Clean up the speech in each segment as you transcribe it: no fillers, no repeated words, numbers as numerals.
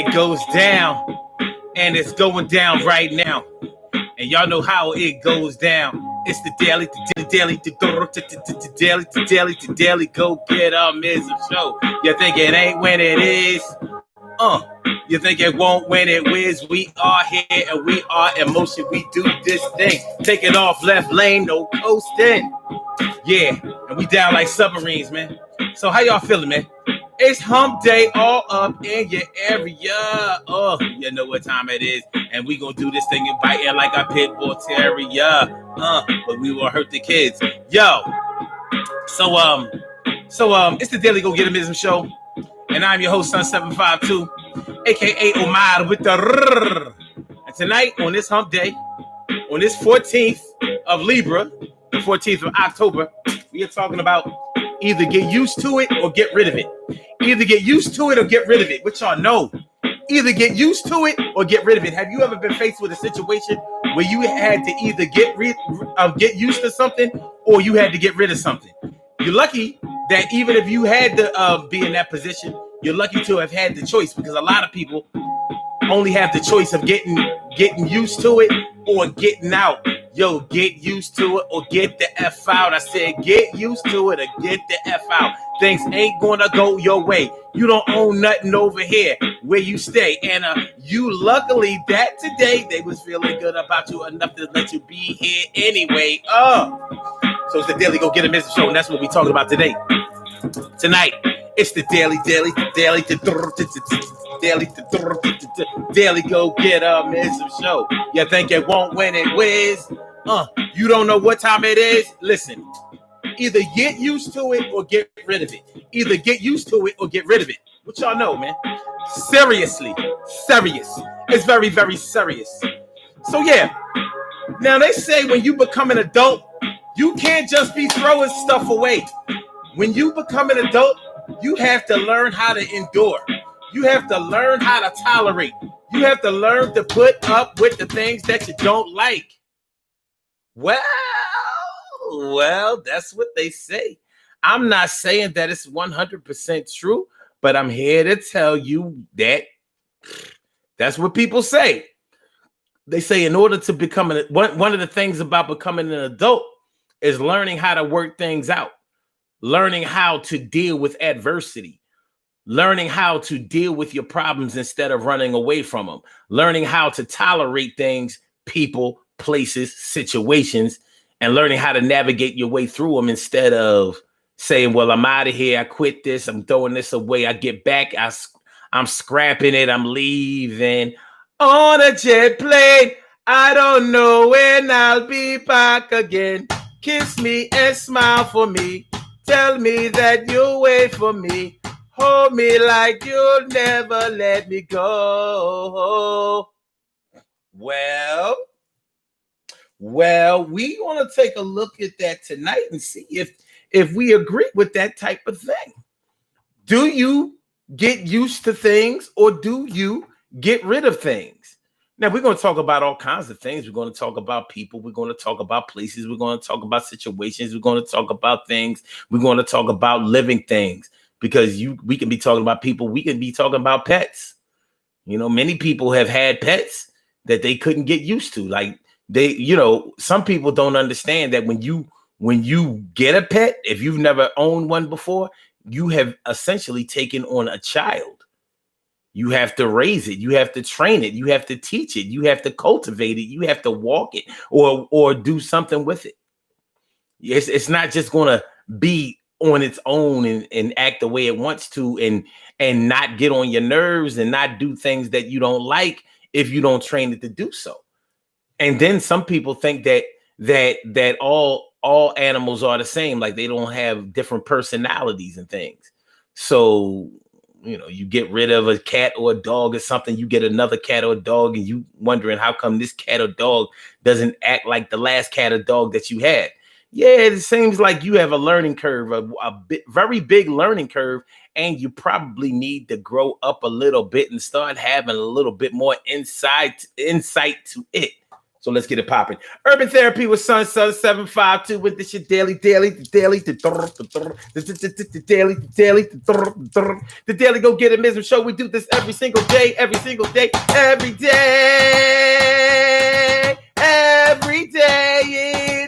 it goes down, and it's going down right now. And y'all know how it goes down. It's the daily, the daily go get mism show. You think it ain't when it is? You think it won't when it whiz? We are here and we are in motion. We do this thing. Take it off left lane, no coasting. Yeah, and we down like submarines, man. So how y'all feeling, man? It's hump day all up in your area. Oh, you know what time it is. And we gonna do this thing and bite it like a pit bull terrier. But we will hurt the kids. Yo. So it's the Daily Go Get a Mism show. And I'm your host, Sun752, aka Omar with the rrrr. And tonight on this hump day, on this 14th of Libra, the 14th of October, we are talking about either get used to it or get rid of it. Either get used to it or get rid of it, which y'all know. Either get used to it or get rid of it. Have you ever been faced with a situation where you had to either get used to something or you had to get rid of something? You're lucky that even if you had to be in that position, you're lucky to have had the choice, because a lot of people only have the choice of getting used to it or getting out. Yo, get used to it or get the F out. I said get used to it or get the F out. Things ain't gonna go your way. You don't own nothing over here where you stay. And you luckily that today they was feeling good about you enough to let you be here anyway. So it's the Daily Go Get a Mism show, and that's what we're talking about today. Tonight, it's the daily Go Get a Mism show. You think it won't when it whiz? You don't know what time it is? Listen, either get used to it or get rid of it. Either get used to it or get rid of it. What y'all know, man? Seriously, serious. It's very, very serious. So yeah, now they say when you become an adult, you can't just be throwing stuff away. When you become an adult, you have to learn how to endure. You have to learn how to tolerate. You have to learn to put up with the things that you don't like. Well, that's what they say. I'm not saying that it's 100% true, but I'm here to tell you that that's what people say. They say in order to become one of the things about becoming an adult is learning how to work things out, learning how to deal with adversity, learning how to deal with your problems instead of running away from them, learning how to tolerate things, people, places, situations, and learning how to navigate your way through them instead of saying, well, I'm out of here. I quit this. I'm throwing this away. I get back. I'm scrapping it. I'm leaving on a jet plane. I don't know when I'll be back again. Kiss me and smile for me. Tell me that you'll wait for me. Hold me like you'll never let me go. Well, we want to take a look at that tonight and see if we agree with that type of thing. Do you get used to things or do you get rid of things? Now, we're going to talk about all kinds of things. We're going to talk about people. We're going to talk about places. We're going to talk about situations. We're going to talk about things. We're going to talk about living things, because we can be talking about people. We can be talking about pets. You know, many people have had pets that they couldn't get used to. Like some people don't understand that when you get a pet, if you've never owned one before, you have essentially taken on a child. You have to raise it. You have to train it. You have to teach it. You have to cultivate it. You have to walk it or do something with it. It's not just going to be on its own and act the way it wants to and not get on your nerves and not do things that you don't like if you don't train it to do so. And then some people think that all animals are the same, like they don't have different personalities and things. So you get rid of a cat or a dog or something, you get another cat or a dog, and you wondering how come this cat or dog doesn't act like the last cat or dog that you had. Yeah, it seems like you have a learning curve, very big learning curve, and you probably need to grow up a little bit and start having a little bit more insight to it. So let's get it popping. Urban Therapy with Sun 752 with this your daily, the daily go get it Mism show. We do this every single day, every day it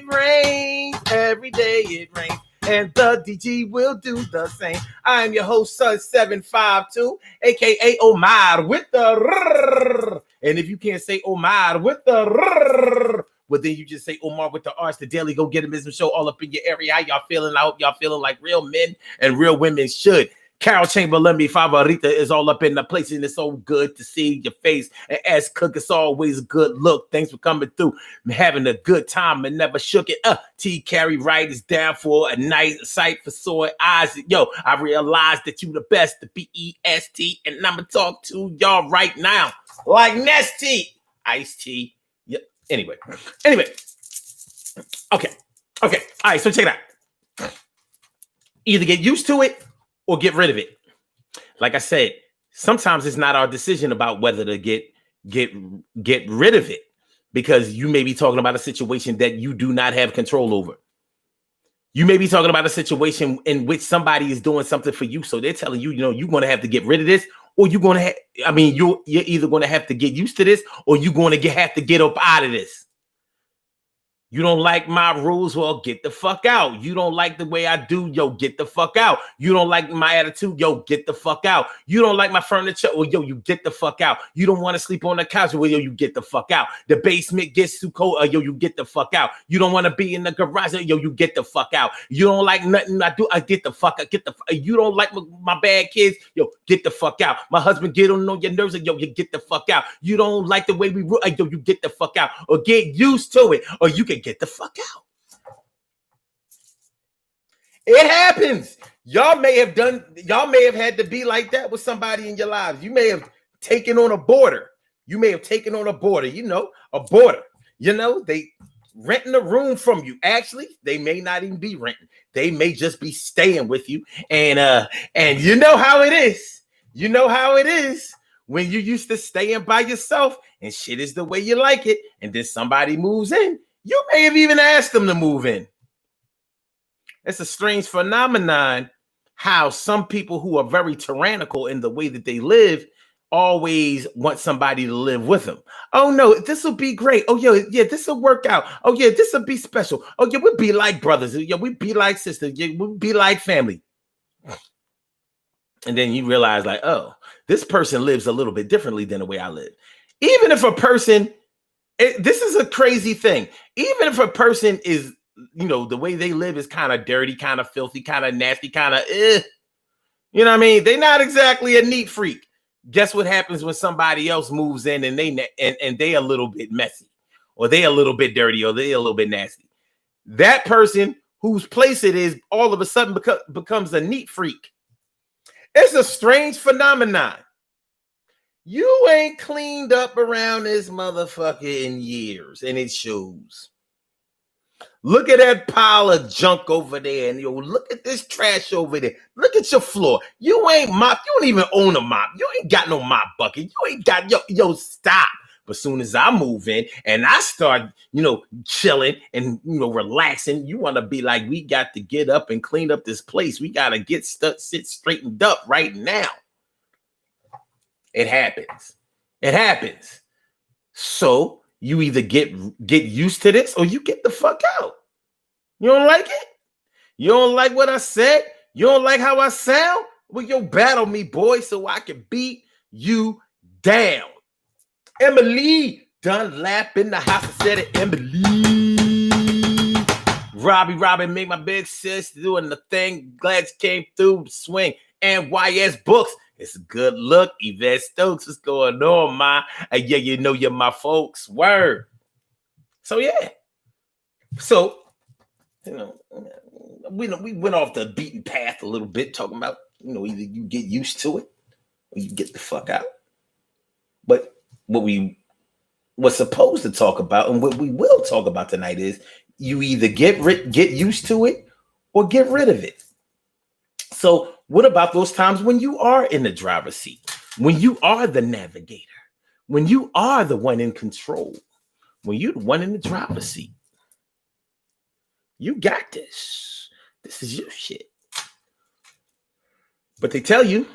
rains, every day it rains. And the DG will do the same. I am your host, Sun 752, aka Omar with the rrr. And if you can't say Omar with the rrr, well, then you just say Omar with the R's. The daily go get it show all up in your area. How y'all feeling? I hope y'all feeling like real men and real women should. Carol Chamberlain, mi favorita, is all up in the place, and it's so good to see your face. And as Cook, it's always a good look. Thanks for coming through, having a good time and never shook it. T. Carey Wright is down for a night sight for sore eyes. Yo, I realized that you the best, the BEST, and I'm gonna talk to y'all right now like Nesty, Ice Tea. Yeah. Anyway. Okay. All right. So check it out. Either get used to it or get rid of it. Like I said, sometimes it's not our decision about whether to get rid of it, because you may be talking about a situation that you do not have control over. You may be talking about a situation in which somebody is doing something for you, so they're telling you, you're going to have to get rid of this, or you're going to you're either going to have to get used to this, or you're going to have to get up out of this. You don't like my rules? Well, get the fuck out. You don't like the way I do? Yo, get the fuck out. You don't like my attitude? Yo, get the fuck out. You don't like my furniture? Well, yo, you get the fuck out. You don't want to sleep on the couch? Well, yo, you get the fuck out. The basement gets too cold? Yo, you get the fuck out. You don't want to be in the garage? Yo, you get the fuck out. You don't like nothing I do? I get the fuck out. You don't like my bad kids? Yo, get the fuck out. My husband get on your nerves? Yo, you get the fuck out. You don't like the way we yo, you get the fuck out. Or get used to it. Or you can get the fuck out. It happens. Y'all may have had to be like that with somebody in your lives. You may have taken on a border. A border. They renting a room from you. Actually, they may not even be renting. They may just be staying with you. And you know how it is. When you used to staying by yourself and shit is the way you like it, and then somebody moves in. You may have even asked them to move in. It's a strange phenomenon how some people who are very tyrannical in the way that they live always want somebody to live with them. Oh, no, this will be great. Oh, yeah, this will work out. Oh, yeah, this will be special. Oh, yeah, we'll be like brothers. Yeah, we'll be like sisters. Yeah, we'll be like family. And then you realize, like, oh, this person lives a little bit differently than the way I live. Even if a person... this is a crazy thing. Even if a person is, the way they live is kind of dirty, kind of filthy, kind of nasty, kind of, you know what I mean? They're not exactly a neat freak. Guess what happens when somebody else moves in and they a little bit messy, or they a little bit dirty, or they a little bit nasty? That person whose place it is all of a sudden becomes a neat freak. It's a strange phenomenon. You ain't cleaned up around this motherfucker in years, and it shows. Look at that pile of junk over there, and look at this trash over there. Look at your floor. You ain't mop. You don't even own a mop. You ain't got no mop bucket. You ain't got stop. But soon as I move in and I start, chilling and relaxing, you want to be like, we got to get up and clean up this place. We got to get sit straightened up right now. It happens. So you either get used to this or you get the fuck out. You don't like it? You don't like what I said? You don't like how I sound? Well, you battle me, boy, so I can beat you down. Emily Dunlap in the house. I said it, Emily. Robbie, make my big sis doing the thing. Glad you came through. Swing. NYS Books. It's a good look. Yvette Stokes, what's going on, ma? Yeah, you're my folks. Word. So, yeah. So, we went off the beaten path a little bit, talking about, either you get used to it or you get the fuck out. But what we were supposed to talk about, and what we will talk about tonight, is you either get used to it or get rid of it. So, what about those times when you are in the driver's seat, when you are the navigator, when you are the one in control? when you're the one in the driver's seat. You got this. This is your shit. But they tell you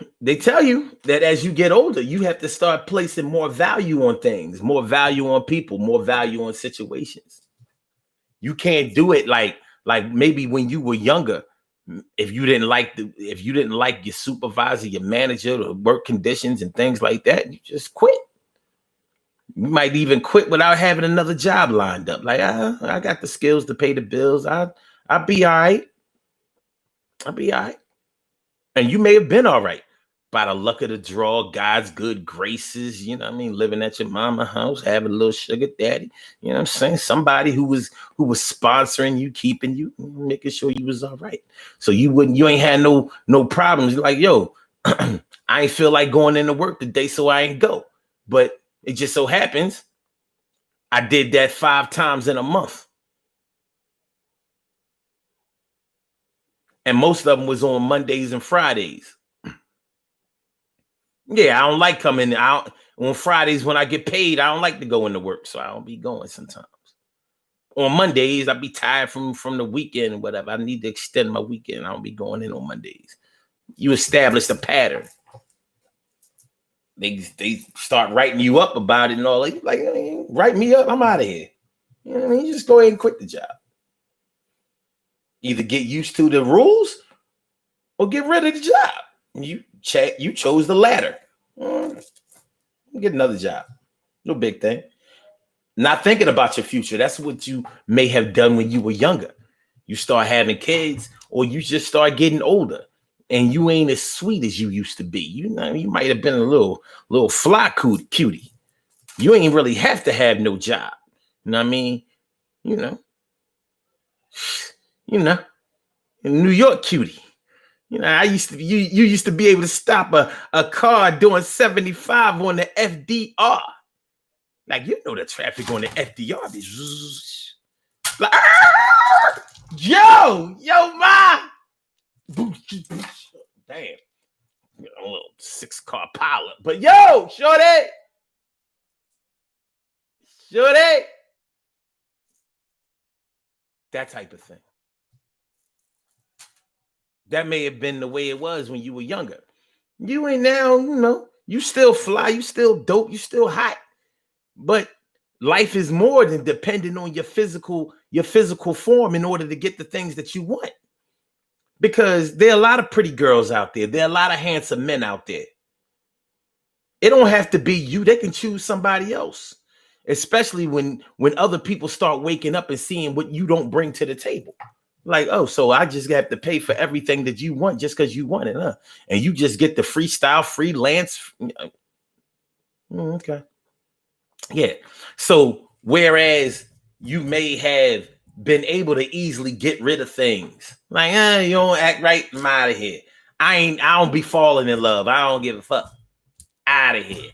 that as you get older, you have to start placing more value on things, more value on people, more value on situations. You can't do it like maybe when you were younger. If you didn't like your supervisor, your manager, the work conditions and things like that, you just quit. You might even quit without having another job lined up. Like, I got the skills to pay the bills. I'll be all right. I'll be all right. And you may have been all right by the luck of the draw, God's good graces, you know what I mean? Living at your mama's house, having a little sugar daddy, you know what I'm saying? Somebody who was sponsoring you, keeping you, making sure you was all right. So you ain't had no problems. You're like, yo, I ain't feel like going into work today, so I ain't go. But it just so happens I did that 5 times in a month. And most of them was on Mondays and Fridays. Yeah, I don't like coming out on Fridays when I get paid. I don't like to go into work, so I don't be going sometimes. On Mondays, I be tired from the weekend and whatever. I need to extend my weekend. I don't be going in on Mondays. You establish a pattern. They start writing you up about it and all. Like, write me up. I'm out of here. You know what I mean? You just go ahead and quit the job. Either get used to the rules or get rid of the job. You chose the latter. Get another job. No big thing. Not thinking about your future. That's what you may have done when you were younger. You start having kids, or you just start getting older, and you ain't as sweet as you used to be. You know, you might have been a little fly cutie. You ain't really have to have no job. You know what I mean? You know, in New York cutie. You know, you used to be able to stop a car doing 75 on the FDR. Like, you know, the traffic on the FDR be like, yo, ma. Damn. You know, a little 6-car pilot. But yo, shorty. That type of thing. That may have been the way it was when you were younger. You ain't now, you know, you still fly, you still dope, you still hot. But life is more than depending on your physical form in order to get the things that you want. Because there are a lot of pretty girls out there. There are a lot of handsome men out there. It don't have to be you. They can choose somebody else. Especially when other people start waking up and seeing what you don't bring to the table. Like, oh, so I just have to pay for everything that you want just because you want it, huh? And you just get the freestyle, freelance. Okay. Yeah. So whereas you may have been able to easily get rid of things, like, you don't act right, I'm out of here. I don't be falling in love. I don't give a fuck. Out of here.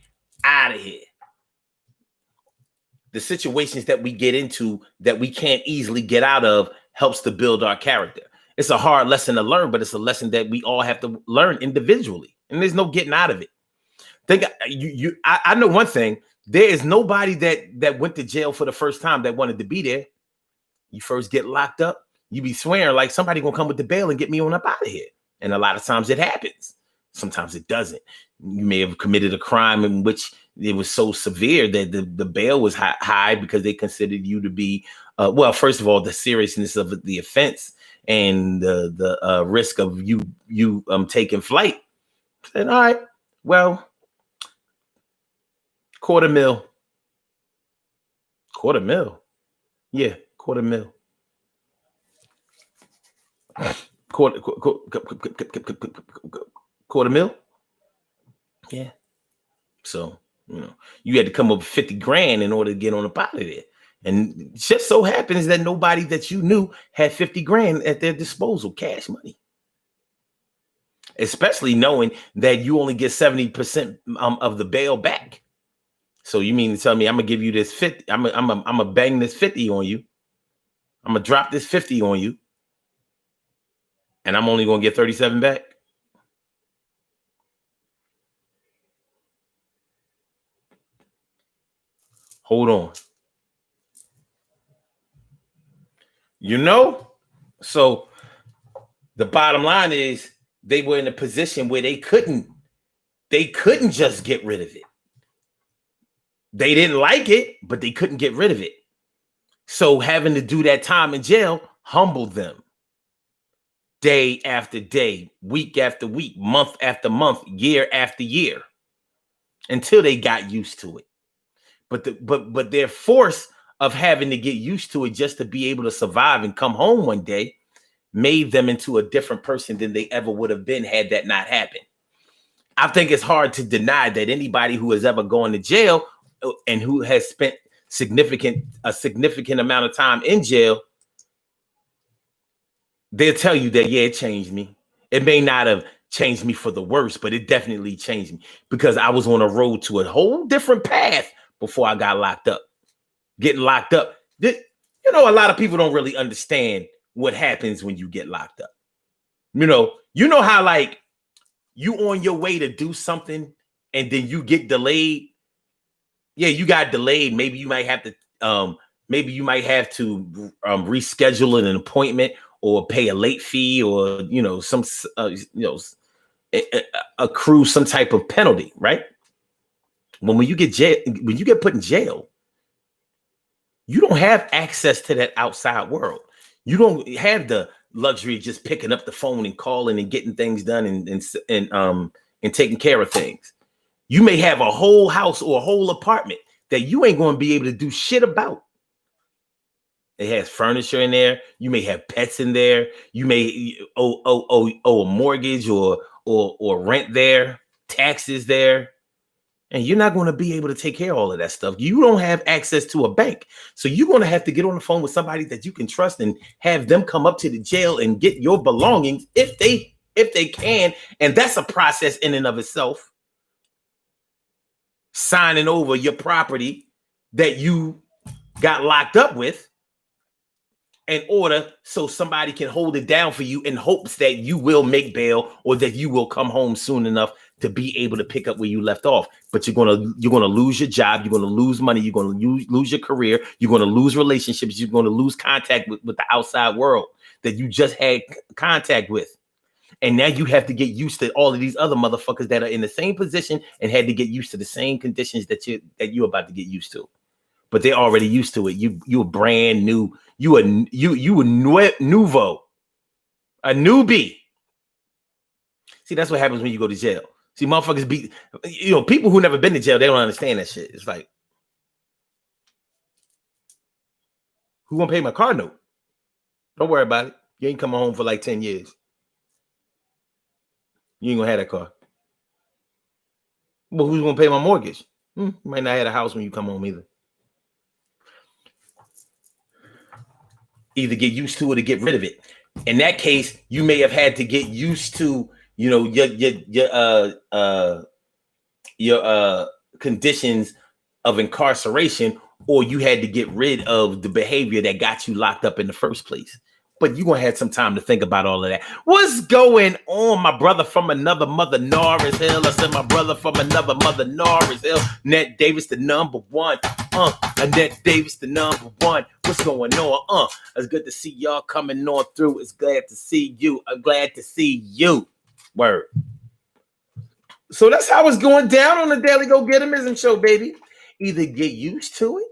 The situations that we get into that we can't easily get out of helps to build our character. It's a hard lesson to learn, but it's a lesson that we all have to learn individually, and there's no getting out of it. I know one thing. There is nobody that went to jail for the first time that wanted to be there. You first get locked up, you be swearing like somebody gonna come with the bail and get me on up out of here. And a lot of times it happens. Sometimes it doesn't. You may have committed a crime in which it was so severe that the bail was high because they considered you to be, well, first of all, the seriousness of the offense and the risk of you taking flight. Said, all right, well, $250,000. Yeah, $250,000. $250,000. Yeah. So, you know, you had to come up with 50 grand in order to get on up out of there. And it just so happens that nobody that you knew had 50 grand at their disposal, cash money. Especially knowing that you only get 70% of the bail back. So you mean to tell me I'm gonna give you this 50? I'm gonna bang this 50 on you. I'm gonna drop this 50 on you, and I'm only gonna get 37 back. Hold on. You know? So the bottom line is they were in a position where they couldn't just get rid of it. They didn't like it, but they couldn't get rid of it. So having to do that time in jail humbled them. Day after day, week after week, month after month, year after year, until they got used to it. But their force of having to get used to it just to be able to survive and come home one day made them into a different person than they ever would have been had that not happened. I think it's hard to deny that anybody who has ever gone to jail and who has spent a significant amount of time in jail, they'll tell you that, yeah, it changed me. It may not have changed me for the worse, but it definitely changed me because I was on a road to a whole different path before I got locked up. Getting locked up, you know, a lot of people don't really understand what happens when you get locked up. You know how like you on your way to do something and then you get delayed. Yeah, you got delayed. Maybe you might have to reschedule an appointment or pay a late fee or accrue some type of penalty, right? When you get put in jail, you don't have access to that outside world. You don't have the luxury of just picking up the phone and calling and getting things done and taking care of things. You may have a whole house or a whole apartment that you ain't going to be able to do shit about. It has furniture in there. You may have pets in there. You may owe a mortgage or rent there, taxes there. And you're not going to be able to take care of all of that stuff. You don't have access to a bank. So you're going to have to get on the phone with somebody that you can trust and have them come up to the jail and get your belongings if they can. And that's a process in and of itself. Signing over your property that you got locked up with in order so somebody can hold it down for you in hopes that you will make bail or that you will come home soon enough to be able to pick up where you left off. But you're gonna lose your job, you're gonna lose money, you're gonna lose your career, you're gonna lose relationships, you're gonna lose contact with the outside world that you just had contact with. And now you have to get used to all of these other motherfuckers that are in the same position and had to get used to the same conditions that you're about to get used to. But they're already used to it. You're brand new. You a nouveau, a newbie. See, that's what happens when you go to jail. See, motherfuckers people who never been to jail, they don't understand that shit. It's like, who gonna pay my car note? Don't worry about it. You ain't coming home for like 10 years. You ain't gonna have that car. Well, who's gonna pay my mortgage? You might not have a house when you come home either. Either get used to it or get rid of it. In that case, you may have had to get used to, your conditions of incarceration, or you had to get rid of the behavior that got you locked up in the first place. But you're going to have some time to think about all of that. What's going on, my brother from another mother, Norris Hill? I said my brother from another mother, Norris Hill. Ned Davis, the number one. Annette Davis, the number one. What's going on? It's good to see y'all coming on through. It's glad to see you. I'm glad to see you. Word. So that's how it's going down on the Daily Go Getimism show, baby. Either get used to it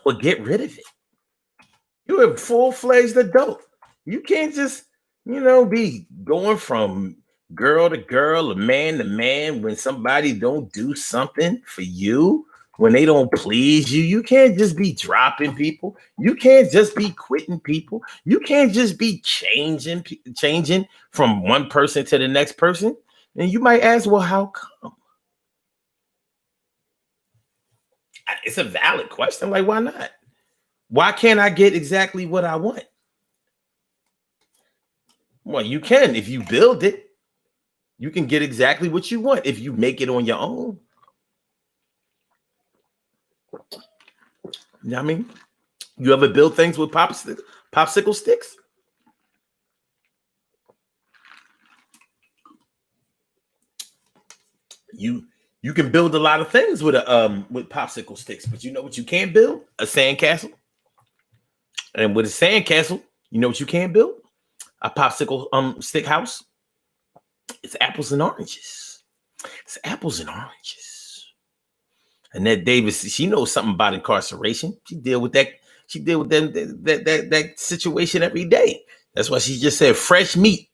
or get rid of it. You're a full-fledged adult. You can't just, be going from girl to girl or man to man when somebody don't do something for you, when they don't please you. You can't just be dropping people. You can't just be quitting people. You can't just be changing from one person to the next person. And you might ask, well, how come? It's a valid question. Like, why not? Why can't I get exactly what I want? Well, you can. If you build it, you can get exactly what you want if you make it on your own. You know what I mean? You ever build things with popsicle sticks? You can build a lot of things with popsicle sticks, but you know what you can't build? A sandcastle. And with a sandcastle, you know what you can't build? A popsicle stick house. It's apples and oranges. It's apples and oranges. Annette Davis, she knows something about incarceration. She deal with that. She deal with that situation every day. That's why she just said fresh meat.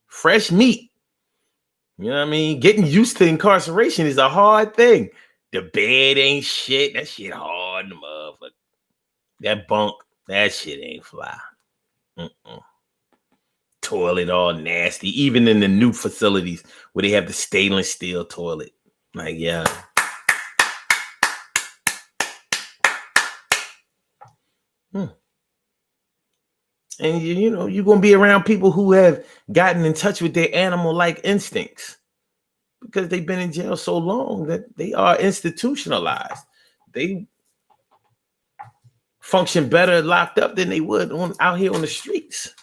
Fresh meat. You know what I mean? Getting used to incarceration is a hard thing. The bed ain't shit. That shit hard, the motherfucker. That bunk, that shit ain't fly. Toilet all nasty. Even in the new facilities where they have the stainless steel toilet. Like, yeah. And you know, you're gonna be around people who have gotten in touch with their animal-like instincts because they've been in jail so long that they are institutionalized. They function better locked up than they would out here on the streets.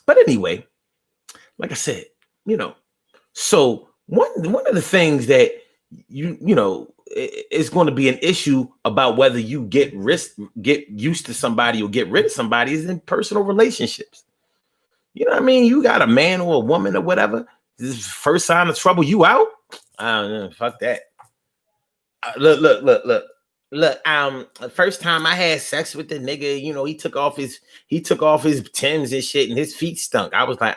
But anyway, like I said, you know, so one of the things that you know is going to be an issue about whether you get used to somebody or get rid of somebody is in personal relationships. You know what I mean? You got a man or a woman or whatever. This is first sign of trouble, you out? I don't know. Fuck that. Look. The first time I had sex with the nigga, you know, he took off his Timbs and shit, and his feet stunk. I was like,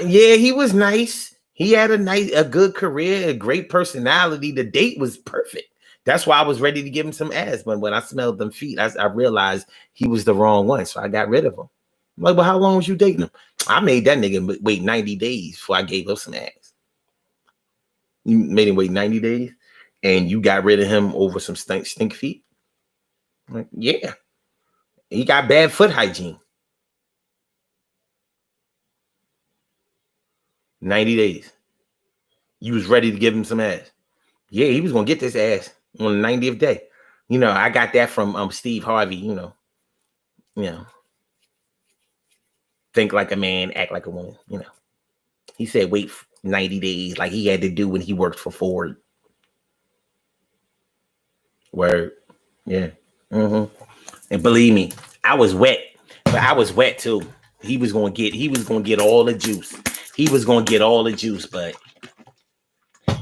yeah, he was nice. He had a good career, a great personality. The date was perfect. That's why I was ready to give him some ass. But when I smelled them feet, I realized he was the wrong one. So I got rid of him. I'm like, well, how long was you dating him? I made that nigga wait 90 days before I gave him some ass. You made him wait 90 days and you got rid of him over some stink feet? I'm like, yeah. He got bad foot hygiene. 90 days. You was ready to give him some ass. Yeah, he was gonna get this ass on the 90th day. You know, I got that from Steve Harvey, you know. Think like a man, act like a woman, you know. He said wait 90 days like he had to do when he worked for Ford. Word. Yeah. And believe me, I was wet, but I was wet too. He was gonna get all the juice. He was gonna get all the juice, but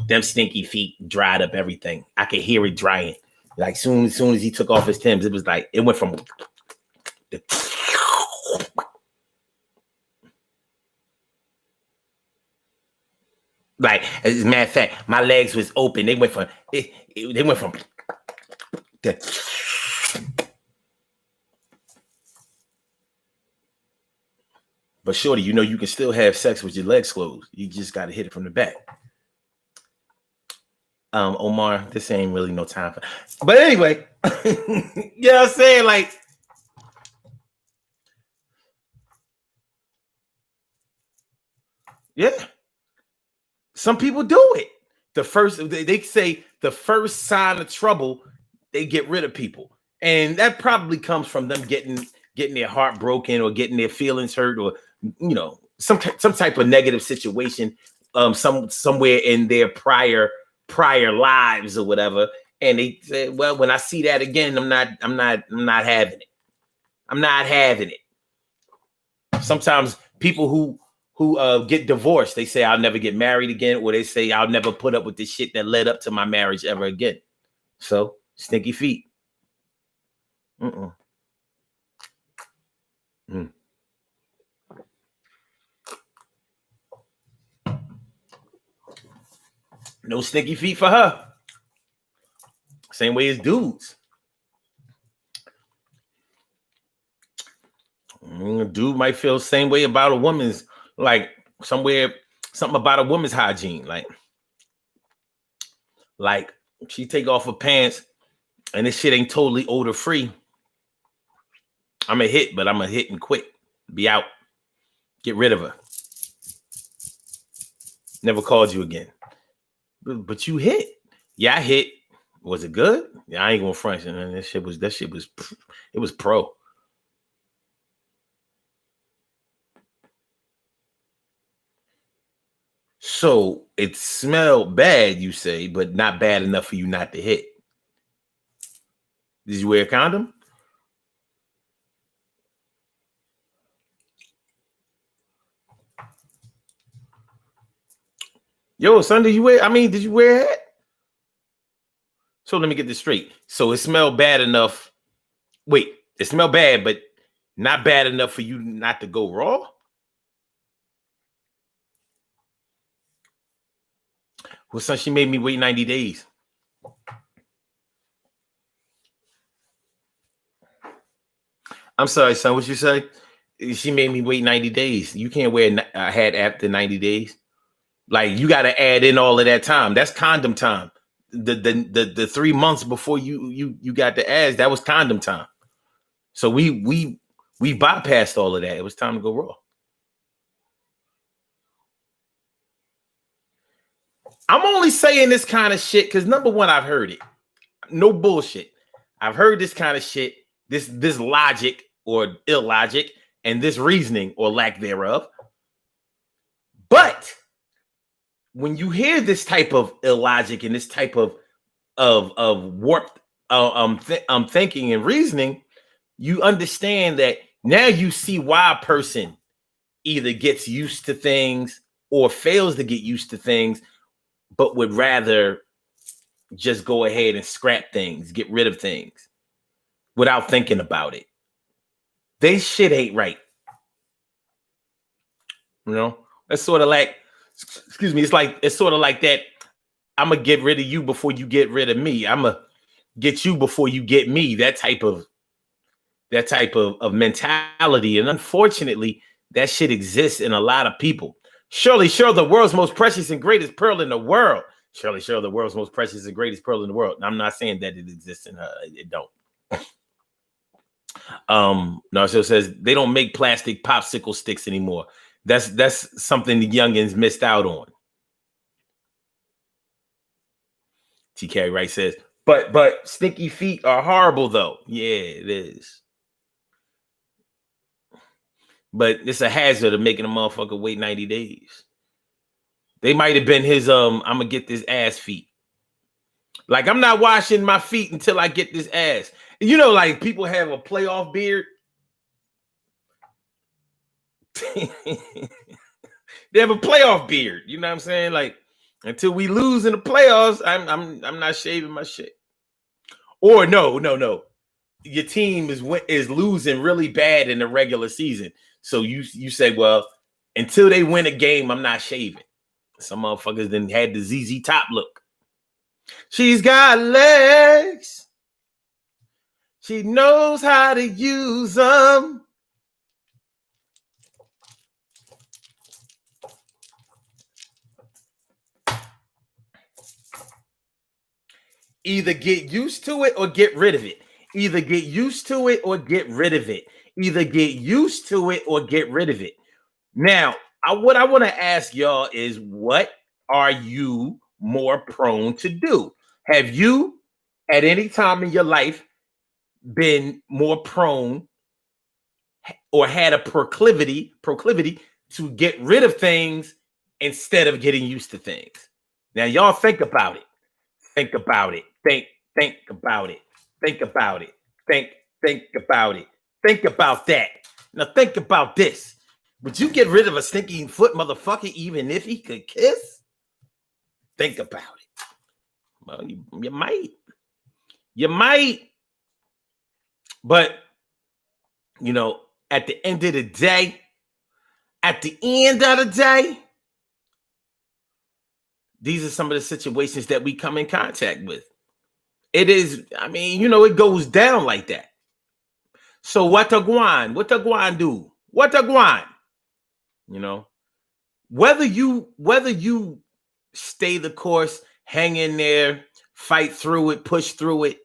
them stinky feet dried up everything. I could hear it drying. Like soon as he took off his Timbs, it was like it went from like, as a matter of fact, my legs was open. They went from But shorty, you know you can still have sex with your legs closed. You just got to hit it from the back. Omar, this ain't really no time for. But anyway, you know what I'm saying? Like, yeah, some people do it. They say the first sign of trouble, they get rid of people, and that probably comes from them getting their heart broken or getting their feelings hurt, or you know, some type of negative situation, somewhere in their prior lives or whatever. And they say, well, when I see that again, I'm not having it. I'm not having it. Sometimes people who get divorced, they say I'll never get married again, or they say I'll never put up with the shit that led up to my marriage ever again. So stinky feet. No stinky feet for her. Same way as dudes. Dude might feel the same way about a woman's, like something about a woman's hygiene. Like she take off her pants and this shit ain't totally odor free. I'm a hit, but I'm a hit and quit. Be out. Get rid of her. Never called you again. But you hit. Yeah, I hit. Was it good? Yeah, I ain't gonna front. And that shit was it was pro. So it smelled bad, you say, but not bad enough for you not to hit. Did you wear a condom? Yo, son, did you wear a hat? So let me get this straight. So it smelled bad enough. Wait, it smelled bad, but not bad enough for you not to go raw? Well, son, she made me wait 90 days. I'm sorry, son. What you say? She made me wait 90 days. You can't wear a hat after 90 days. Like, you got to add in all of that time. That's condom time. The 3 months before you got the ass, that was condom time. So we bypassed all of that. It was time to go raw. I'm only saying this kind of shit because, number one, I've heard it. No bullshit. I've heard this kind of shit, this logic or illogic, and this reasoning or lack thereof. But when you hear this type of illogic and this type of warped thinking and reasoning, you understand that now you see why a person either gets used to things or fails to get used to things, but would rather just go ahead and scrap things, get rid of things without thinking about it. They shit ain't right. You know, that's sort of like, excuse me, it's sort of like that. I'm gonna get rid of you before you get rid of me. I'm gonna get you before you get me. That type of mentality. And unfortunately, that shit exists in a lot of people. Shirley, the world's most precious and greatest pearl in the world. Shirley, the world's most precious and greatest pearl in the world. I'm not saying that it exists in her. It don't. Narciso says they don't make plastic popsicle sticks anymore. That's something the youngins missed out on. TK Wright says, but stinky feet are horrible though. Yeah, it is. But it's a hazard of making a motherfucker wait 90 days. They might have been his I'm gonna get this ass feet. Like, I'm not washing my feet until I get this ass. You know, like people have a playoff beard. They have a playoff beard. You know what I'm saying? Like, until we lose in the playoffs, I'm not shaving my shit. Or no. Your team is losing really bad in the regular season. So you say, well, until they win a game, I'm not shaving. Some motherfuckers then had the ZZ Top look. She's got legs. She knows how to use them. Either get used to it or get rid of it. Either get used to it or get rid of it. Either get used to it or get rid of it. Now, what I want to ask y'all is, what are you more prone to do? Have you, at any time in your life, been more prone or had a proclivity to get rid of things instead of getting used to things? Now, y'all think about it. Think about it. Think about it. Think about it. Think about it. Think about that. Now think about this. Would you get rid of a stinky foot motherfucker even if he could kiss? Think about it. Well, you might. You might. But, you know, at the end of the day, these are some of the situations that we come in contact with. It is, I mean, you know, it goes down like that. So what a guan? What a guan do? What a guan? You know, whether you stay the course, hang in there, fight through it, push through it,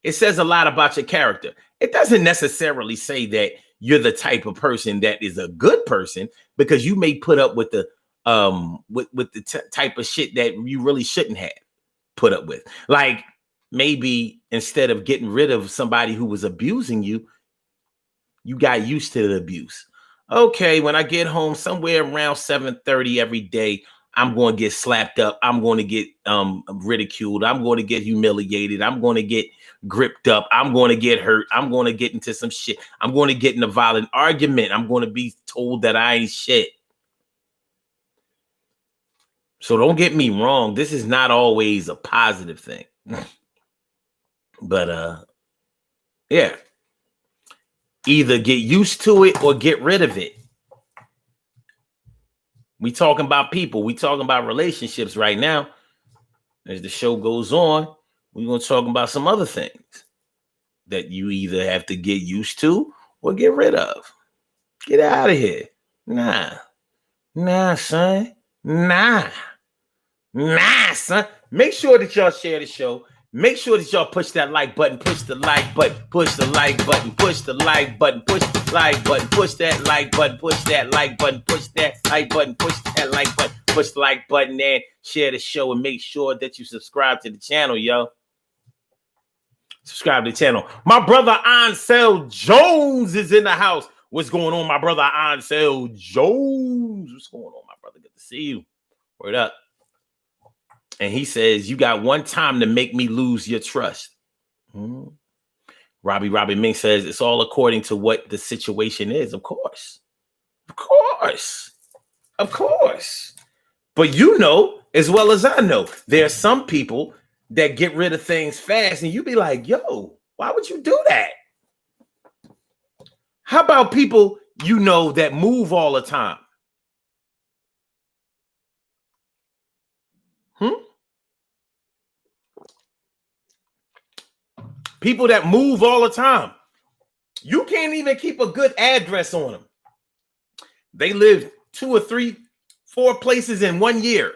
it says a lot about your character. It doesn't necessarily say that you're the type of person that is a good person, because you may put up with the type of shit that you really shouldn't have put up with. Like, maybe instead of getting rid of somebody who was abusing you, you got used to the abuse. Okay, when I get home somewhere around 7:30 every day, I'm going to get slapped up. I'm going to get ridiculed. I'm going to get humiliated. I'm going to get gripped up. I'm going to get hurt. I'm going to get into some shit. I'm going to get in a violent argument. I'm going to be told that I ain't shit. So don't get me wrong. This is not always a positive thing. But yeah. Either get used to it or get rid of it. We talking about people. We talking about relationships right now. As the show goes on, we're going to talk about some other things that you either have to get used to or get rid of. Get out of here. Nah, son. Nah, son. Make sure that y'all share the show. Make sure that y'all push that like button, push the like button, push the like button, push the like button, push the like button, push that like button, push that like button, push that like button, push that like button, push the like button, and share the show, and make sure that you subscribe to the channel, yo. Subscribe to the channel. My brother Ansel Jones is in the house. What's going on, my brother Ansel Jones? What's going on, my brother? Good to see you. Word up. And he says, you got one time to make me lose your trust. Robbie Ming says, it's all according to what the situation is. Of course. But you know, as well as I know, there are some people that get rid of things fast. And you be like, yo, why would you do that? How about people you know that move all the time? People that move all the time. You can't even keep a good address on them. They live 2 or 3, 4 places in 1 year.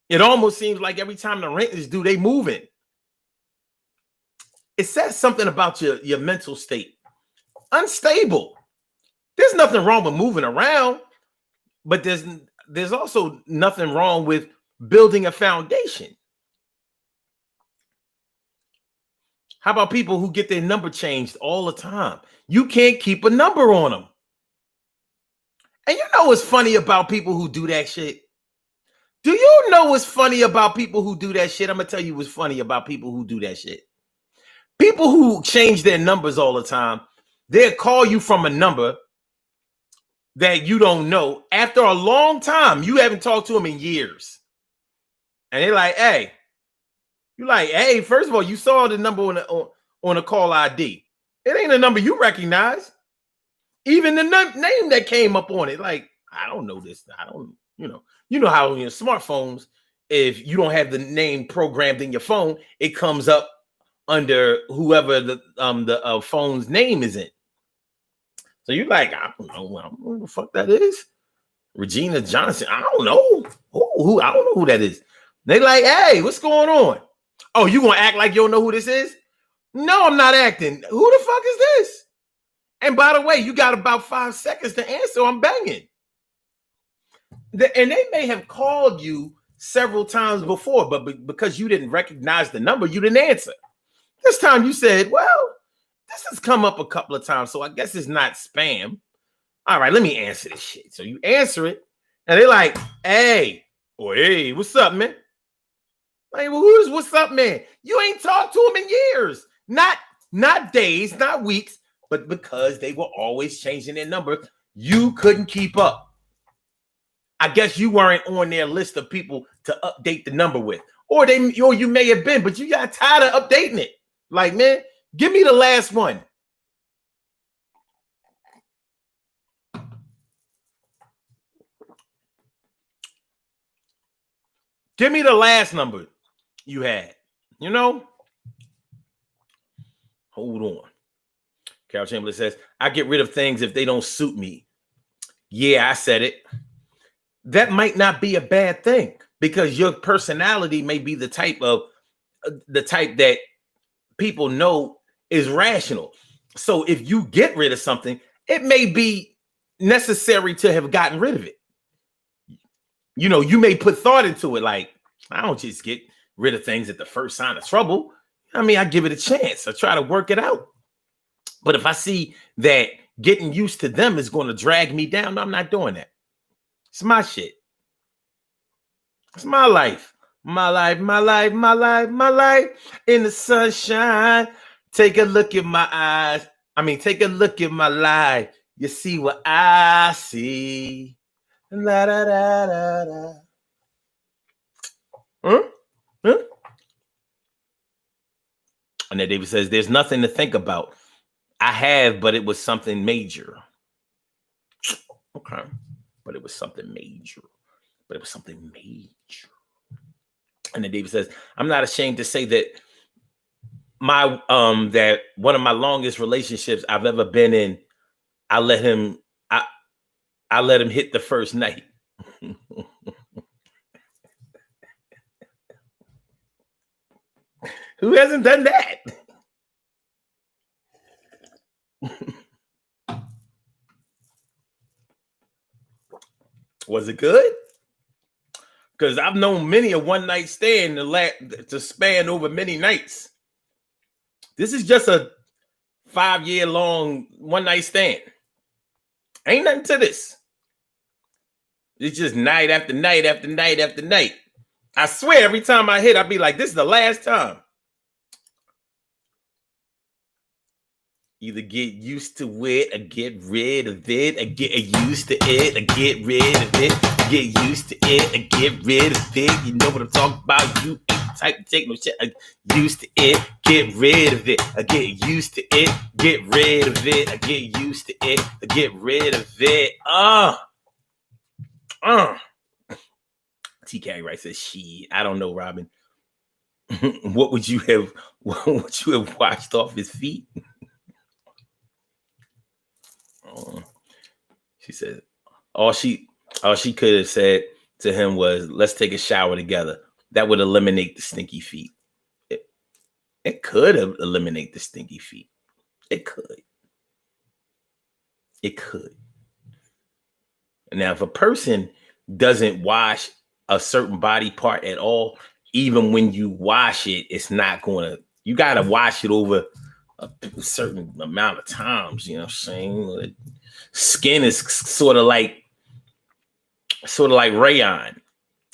It almost seems like every time the rent is due, they moving. It says something about your mental state. Unstable. There's nothing wrong with moving around, but there's also nothing wrong with building a foundation. How about people who get their number changed all the time? You can't keep a number on them. And you know what's funny about people who do that shit? Do you know what's funny about people who do that shit? I'm going to tell you what's funny about people who do that shit. People who change their numbers all the time, they'll call you from a number that you don't know after a long time. You haven't talked to them in years. And they're like, hey. You're like, hey, first of all, you saw the number on a call ID. It ain't a number you recognize. Even the name that came up on it, like, I don't know this. I don't, you know how in your smartphones, if you don't have the name programmed in your phone, it comes up under whoever the phone's name is in. So you're like, I don't know who the fuck that is. Regina Johnson. I don't know. Who? I don't know who that is. They like, hey, what's going on? Oh, you gonna act like you don't know who this is? No, I'm not acting. Who the fuck is this? And by the way, you got about 5 seconds to answer. I'm banging. And they may have called you several times before, but because you didn't recognize the number, you didn't answer. This time you said, well, this has come up a couple of times, so I guess it's not spam. All right, let me answer this shit. So you answer it, and they're like, hey, what's up, man? Like, well, what's up, man? You ain't talked to him in years. Not days, not weeks, but because they were always changing their number, you couldn't keep up. I guess you weren't on their list of people to update the number with. Or you may have been, but you got tired of updating it. Like, man, give me the last one. Give me the last number you had. You know? Hold on. Carol Chamberlain says, I get rid of things if they don't suit me. Yeah, I said it. That might not be a bad thing because your personality may be the type that people know is rational. So if you get rid of something, it may be necessary to have gotten rid of it. You know, you may put thought into it. Like, I don't just get rid of things at the first sign of trouble. I mean, I give it a chance. I try to work it out. But if I see that getting used to them is going to drag me down, I'm not doing that. It's my shit. It's my life. My life, my life, my life, my life in the sunshine. Take a look at my eyes. Take a look at my life. You see what I see. La da da da da. Huh? And then David says, there's nothing to think about. I have, but it was something major. Okay. But it was something major. And then David says, I'm not ashamed to say that that one of my longest relationships I've ever been in, I let him hit the first night. Who hasn't done that? Was it good? Because I've known many a one night stand to span over many nights. This is just a 5-year long one night stand. Ain't nothing to this. It's just night after night after night after night. I swear every time I hit, I'd be like, this is the last time. Either get used to it or get rid of it, or get used to it or get rid of it. Get used to it or get rid of it. You know what I'm talking about. You ain't the type to take no shit. Used to it, get rid of it. Or get used to it, get rid of it. Or get used to it or get rid of it. T. Carey Wright says, "She, I don't know, Robin. What would you have washed off his feet?" She said, all she could have said to him was, "Let's take a shower together." That would eliminate the stinky feet. It could have eliminated the stinky feet. It could. Now, if a person doesn't wash a certain body part at all, even when you wash it, it's not going to, you got to wash it over a certain amount of times, you know what I'm saying? Skin is sort of like rayon.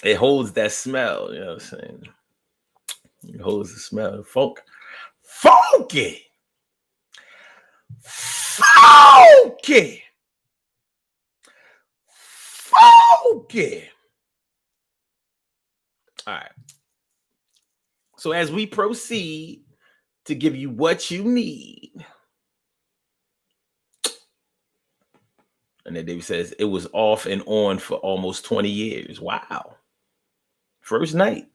It holds that smell, you know what I'm saying? It holds the smell. Funky. All right. So as we proceed to give you what you need. And then David says, it was off and on for almost 20 years. Wow. First night.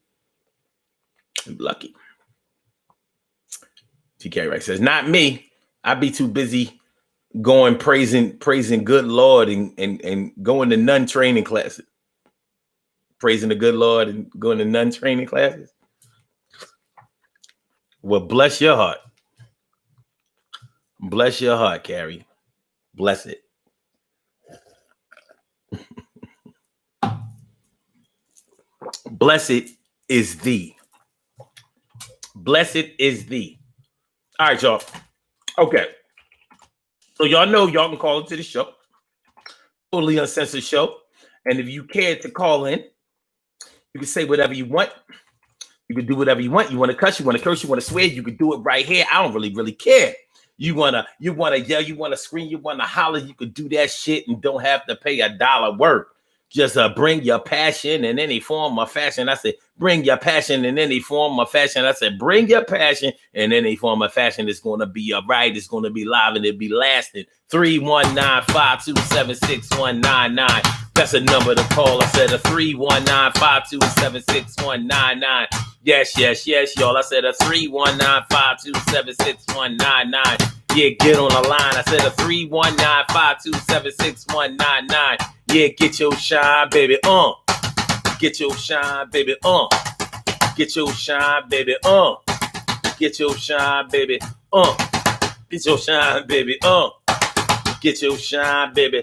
I'm lucky. T. Carey Wright says, not me. I'd be too busy going praising good Lord and going to nun training classes. Praising the good Lord and going to nun training classes. Well, bless your heart. Bless your heart, Carrie. Bless it. Blessed is thee. Blessed is thee. All right, y'all. Okay. So y'all know y'all can call into the show. Totally Uncensored Show. And if you care to call in, you can say whatever you want. You can do whatever you want. You want to cuss, you want to curse, you want to swear, you can do it right here. I don't really care. You wanna yell, you wanna scream, you wanna holler, you could do that shit and don't have to pay $1 word. Just bring your passion in any form or fashion. I said, bring your passion in any form or fashion. I said, bring your passion in any form or fashion. It's going to be all right. It's going to be live and it'll be lasting. 319-527-6199. That's a number to call. I said a 319-527-6199. Yes, y'all. I said a 319-527-6199. Yeah, get on the line. I said a 319-527-6199. Yeah, get your shine, baby, Get your shine, baby, Get your shine, baby, Get your shine, baby, Get your shine, baby, Get your shine, baby,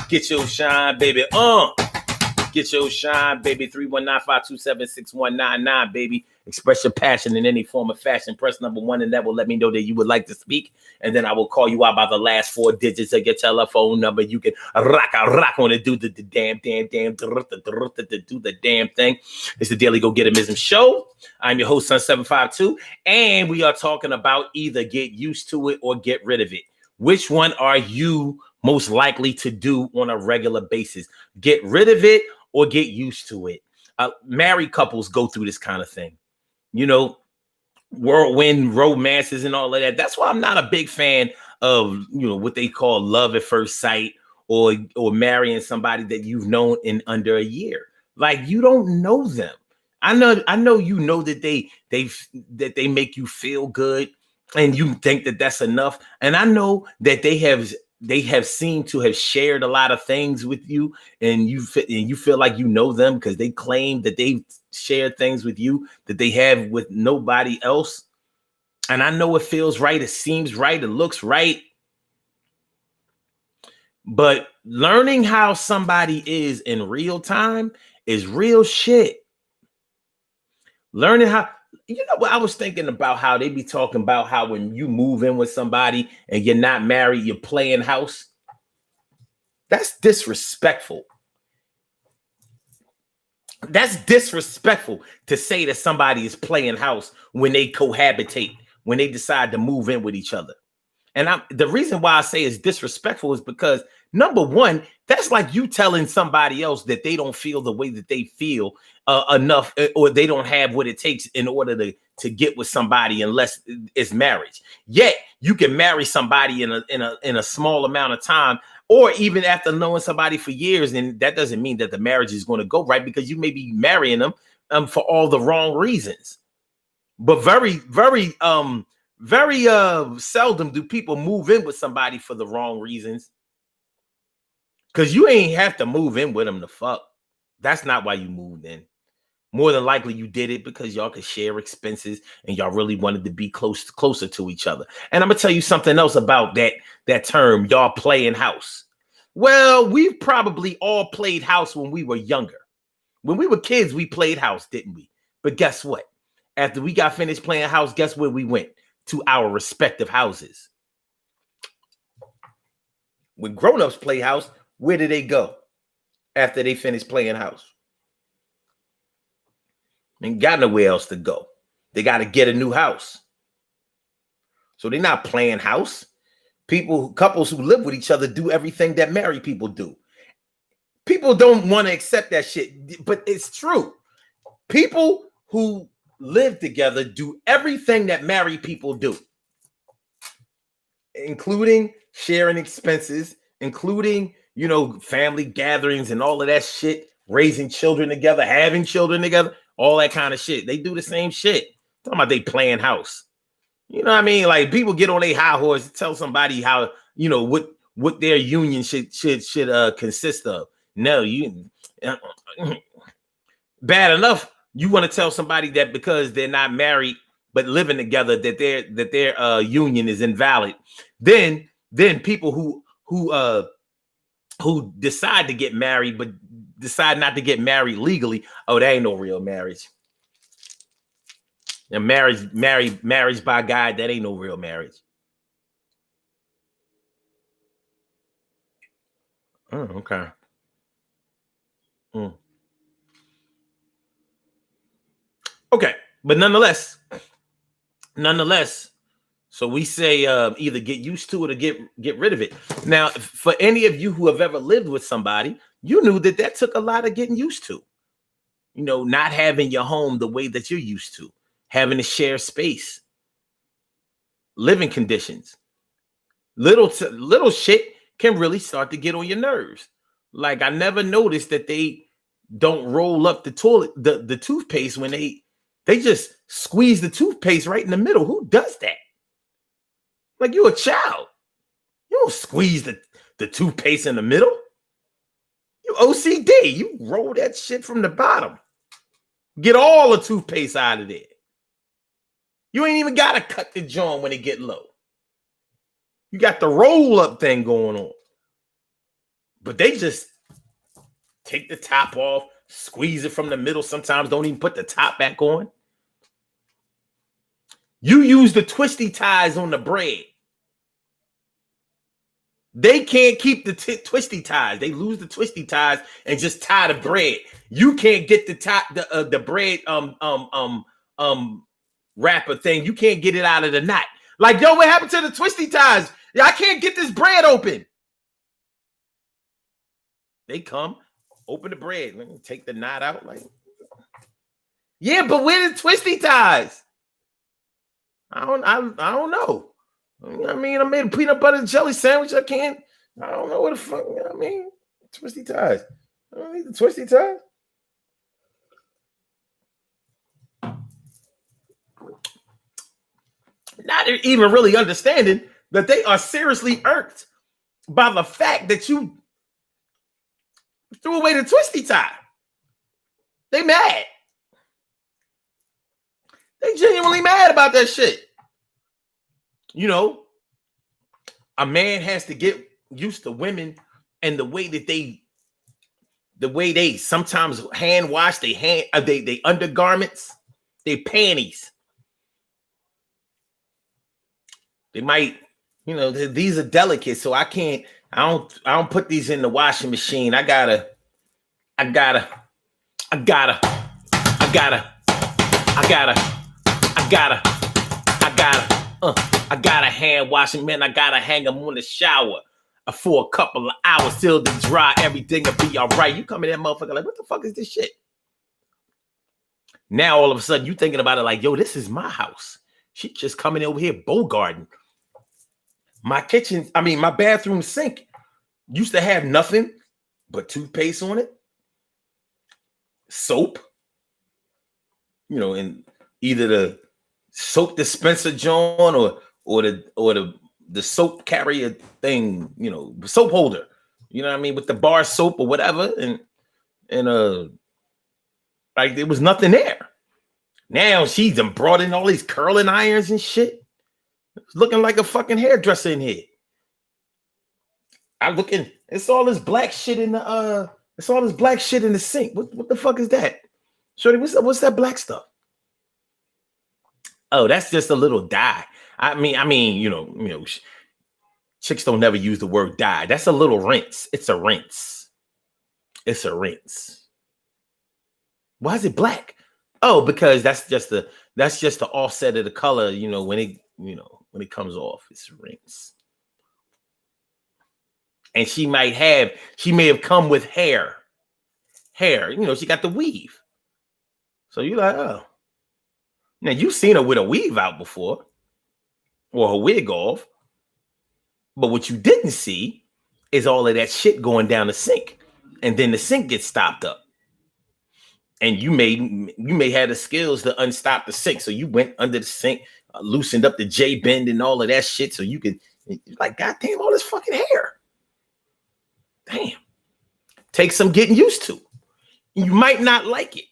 Get your shine, baby, Get your shine, baby. 319-527-6199, baby. Express your passion in any form of fashion. Press number 1, and that will let me know that you would like to speak. And then I will call you out by the last 4 digits of your telephone number. You can rock on it, do the damn, do the damn thing. It's the Daily Go Getimism Show. I'm your host, Sun752, and we are talking about either get used to it or get rid of it. Which one are you most likely to do on a regular basis? Get rid of it or get used to it? Married couples go through this kind of thing. You know, whirlwind romances and all of that. That's why I'm not a big fan of, you know, what they call love at first sight or marrying somebody that you've known in under a year. Like, you don't know them. I know you know that they make you feel good and you think that that's enough. And I know that they have seemed to have shared a lot of things with you, and you feel like you know them because they claim that they've shared things with you that they have with nobody else. And I know it feels right, it seems right, it looks right. But learning how somebody is in real time is real shit. Learning how, you know what, I was thinking about how they be talking about how when you move in with somebody and you're not married, you're playing house. That's disrespectful. That's disrespectful to say that somebody is playing house when they cohabitate, when they decide to move in with each other. And the reason why I say it's disrespectful is because, number one, that's like you telling somebody else that they don't feel the way that they feel enough, or they don't have what it takes in order to get with somebody unless it's marriage. Yet you can marry somebody in a small amount of time, or even after knowing somebody for years, and that doesn't mean that the marriage is going to go right, because you may be marrying them for all the wrong reasons. But very seldom do people move in with somebody for the wrong reasons, because you ain't have to move in with them to fuck. That's not why you moved in. More than likely you did it because y'all could share expenses and y'all really wanted to be closer to each other. And I'm gonna tell you something else about that term, y'all playing house. Well, we've probably all played house when we were younger. When we were kids, we played house, didn't we? But guess what? After we got finished playing house, guess where we went? To our respective houses. When grown-ups play house, where do they go after they finish playing house? Ain't got nowhere else to go. They got to get a new house. So they're not playing house. Couples who live with each other do everything that married people do. People don't want to accept that shit, but it's true. People who live together do everything that married people do, including sharing expenses, including, you know, family gatherings and all of that shit, raising children together, having children together, all that kind of shit. They do the same shit. Talking about they playing house. You know what I mean? Like, people get on their high horse to tell somebody how, you know, what their union should consist of. No, bad enough you want to tell somebody that because they're not married but living together that their union is invalid. Then people who decide to get married but decide not to get married legally, oh, that ain't no real marriage. And marriage by God, that ain't no real marriage. Oh, okay. Okay, but nonetheless, so we say either get used to it or get rid of it. Now, for any of you who have ever lived with somebody, you knew that took a lot of getting used to. You know, not having your home the way that you're used to, having to share space, living conditions. Little shit can really start to get on your nerves. Like, I never noticed that they don't roll up the toothpaste when they just squeeze the toothpaste right in the middle. Who does that? Like, you're a child. You don't squeeze the toothpaste in the middle. You OCD. You roll that shit from the bottom. Get all the toothpaste out of there. You ain't even got to cut the joint when it get low. You got the roll up thing going on. But they just take the top off, squeeze it from the middle. Sometimes don't even put the top back on. You use the twisty ties on the bread. They can't keep the twisty ties. They lose the twisty ties and just tie the bread. You can't get the bread wrapper thing. You can't get it out of the knot. Like, yo, what happened to the twisty ties? I can't get this bread open. They come, open the bread, let me take the knot out. Like, yeah, but where the twisty ties? I don't know. I mean, I made a peanut butter and jelly sandwich. I don't know what the fuck. I mean, twisty ties. I don't need the twisty ties. Not even really understanding that they are seriously irked by the fact that you threw away the twisty tie. They mad. They genuinely mad about that shit. You know, a man has to get used to women and the way they sometimes hand wash they undergarments, they panties. They might, you know, these are delicate, so I don't put these in the washing machine. I gotta hand wash them, man. I gotta hang them on the shower for a couple of hours till they dry. Everything will be all right. You come in that motherfucker like, what the fuck is this shit? Now all of a sudden you thinking about it like, yo, this is my house. She just coming over here bogarting. My bathroom sink used to have nothing but toothpaste on it, soap, you know, and either the soap dispenser John or the soap carrier thing, you know, soap holder, you know what I mean, with the bar soap or whatever, and like there was nothing there. Now she's brought in all these curling irons and shit. It's looking like a fucking hairdresser in here. It's all this black shit in the sink. What the fuck is that? Shorty, what's that black stuff? Oh, that's just a little dye. I mean, you know, chicks don't never use the word dye. That's a little rinse. It's a rinse. Why is it black? Oh, because that's just the offset of the color, you know, when it comes off, it's a rinse. And she may have come with hair, you know, she got the weave. So you're like, oh. Now you've seen her with a weave out before, or her wig off. But what you didn't see is all of that shit going down the sink. And then the sink gets stopped up. And you may have the skills to unstop the sink. So you went under the sink, loosened up the J-bend and all of that shit. So you could, like, goddamn, all this fucking hair. Damn. Take some getting used to. You might not like it.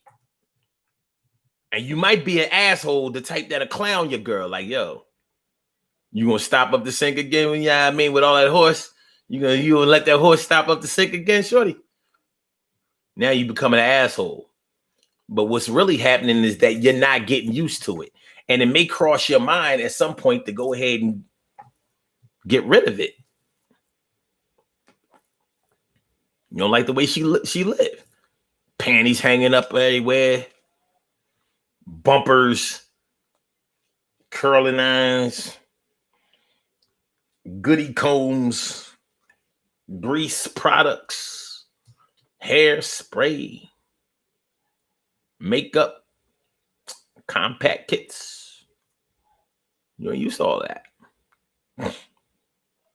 And you might be an asshole, the type that'll clown your girl. Like, yo, you gonna stop up the sink again when with all that horse? You gonna let that horse stop up the sink again, shorty? Now you become an asshole. But what's really happening is that you're not getting used to it. And it may cross your mind at some point to go ahead and get rid of it. You don't like the way she lived. Panties hanging up everywhere. Bumpers. Curling irons. Goody combs. Grease products. Hairspray. Makeup. Compact kits. You don't use all that.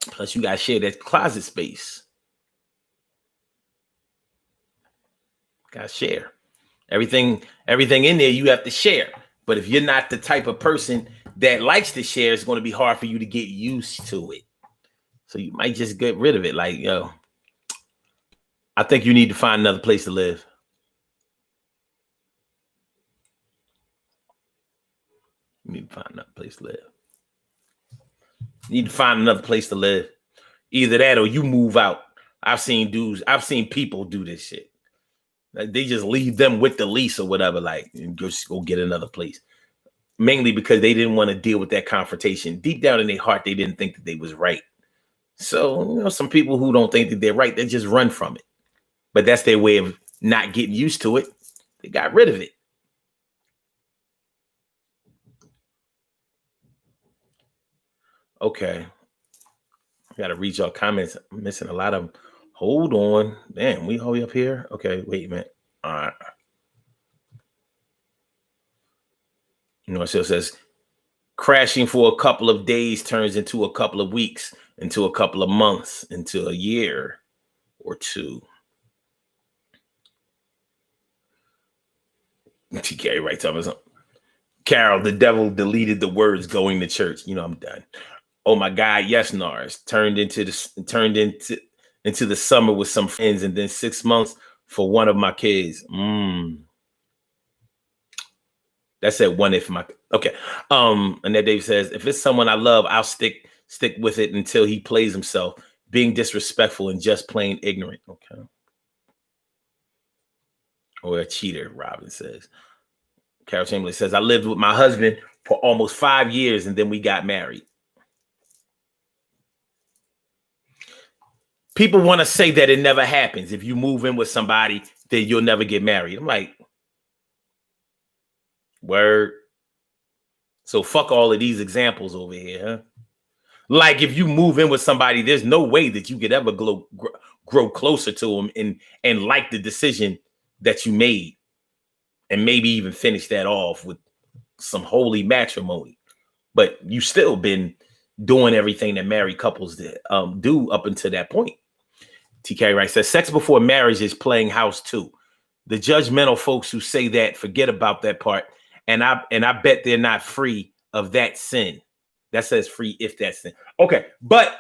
Plus, you got to share that closet space. Got to share. Everything in there you have to share. But if you're not the type of person that likes to share, it's going to be hard for you to get used to it. So you might just get rid of it. Like, yo, I think you need to find another place to live. You need to find another place to live. You need to find another place to live. Either that or you move out. I've seen people do this shit. Like, they just leave them with the lease or whatever, like, and just go get another place. mainly because they didn't want to deal with that confrontation. Deep down in their heart, they didn't think that they was right. So, some people who don't think that they're right, they just run from it. But that's their way of not getting used to it. They got rid of it. Okay. I got to read y'all comments. I'm missing a lot of them. Hold on. Damn, we hold up here. Okay, wait a minute. All right. It still says, crashing for a couple of days turns into a couple of weeks, into a couple of months, into a year or two. TK writes up something. Carol, the devil deleted the words going to church. I'm done. Oh my God, yes, Nars turned into the summer with some friends, and then 6 months for one of my kids. That's at one if my okay. Annette Davis says, if it's someone I love, I'll stick with it until he plays himself, being disrespectful and just plain ignorant. Okay. Or a cheater, Robin says. Carol Chamberlain says, I lived with my husband for almost 5 years and then we got married. People want to say that it never happens. If you move in with somebody, then you'll never get married. I'm like, word. So fuck all of these examples over here, huh? Like if you move in with somebody, there's no way that you could ever grow closer to them and like the decision that you made. And maybe even finish that off with some holy matrimony. But you still been doing everything that married couples do up until that point. TK Wright says, sex before marriage is playing house too. The judgmental folks who say that, forget about that part. And I bet they're not free of that sin. That says free if that sin. Okay, but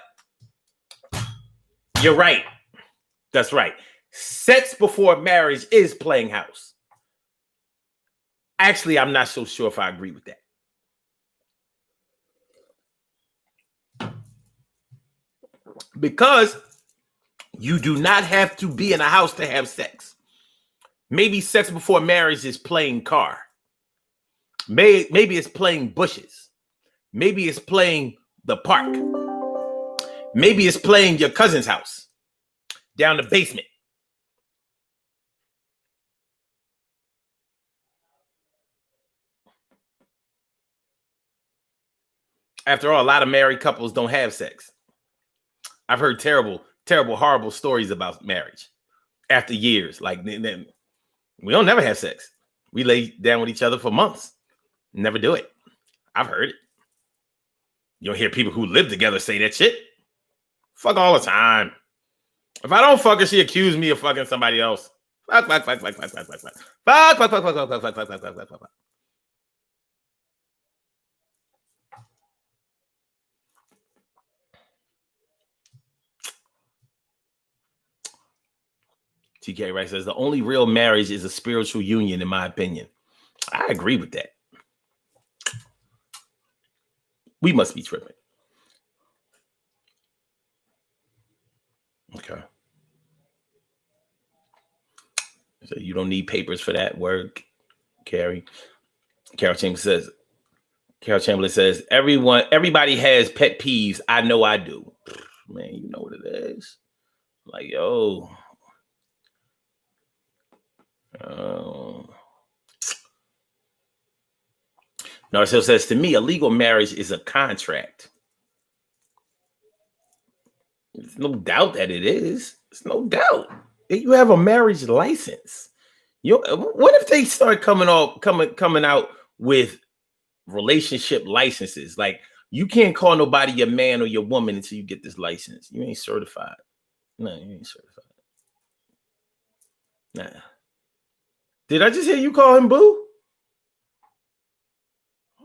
you're right. That's right. Sex before marriage is playing house. Actually, I'm not so sure if I agree with that. Because you do not have to be in a house to have sex. Maybe sex before marriage is playing car. Maybe it's playing bushes. Maybe it's playing the park. Maybe it's playing your cousin's house down the basement. After all, a lot of married couples don't have sex. I've heard terrible, horrible stories about marriage after years. Like, we don't never have sex. We lay down with each other for months. Never do it. I've heard it. You don't hear people who live together say that shit. Fuck all the time. If I don't fuck her, she accused me of fucking somebody else. Fuck. TK Wright says, the only real marriage is a spiritual union, in my opinion. I agree with that. We must be tripping. Okay. So you don't need papers for that work, Carrie. Carol Chamberlain says, everybody has pet peeves. I know I do. Man, you know what it is. Like, yo. Narcisse says, to me, a legal marriage is a contract. There's no doubt that it is. There's no doubt. You have a marriage license. What if they start coming out with relationship licenses? Like, you can't call nobody your man or your woman until you get this license. You ain't certified. No, you ain't certified. Nah. Did I just hear you call him boo?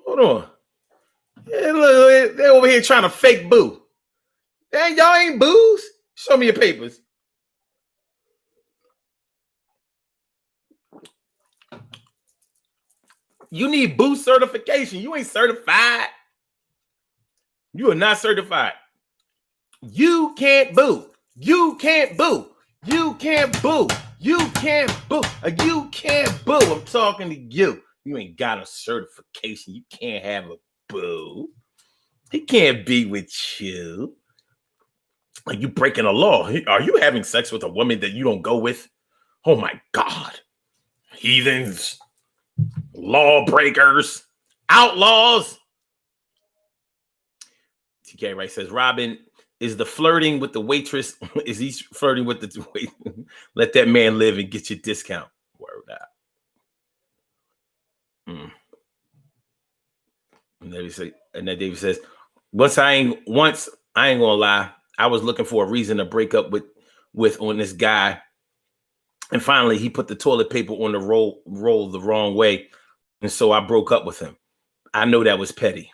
Hold on. Yeah, look, they're over here trying to fake boo. Hey, y'all ain't boos? Show me your papers. You need boo certification. You ain't certified. You are not certified. You can't boo. You can't boo. You can't boo. You can't boo. You can't boo. I'm talking to you. You ain't got a certification. You can't have a boo. He can't be with you. Like, you breaking a law. Are you having sex with a woman that you don't go with? Oh my God. Heathens, lawbreakers, outlaws. TK Wright says, Robin, is the flirting with the waitress? Is he flirting with the wait? Let that man live and get your discount. Word out. And then David says, once I ain't gonna lie, I was looking for a reason to break up with on this guy, and finally he put the toilet paper on the roll the wrong way, and so I broke up with him. I know that was petty.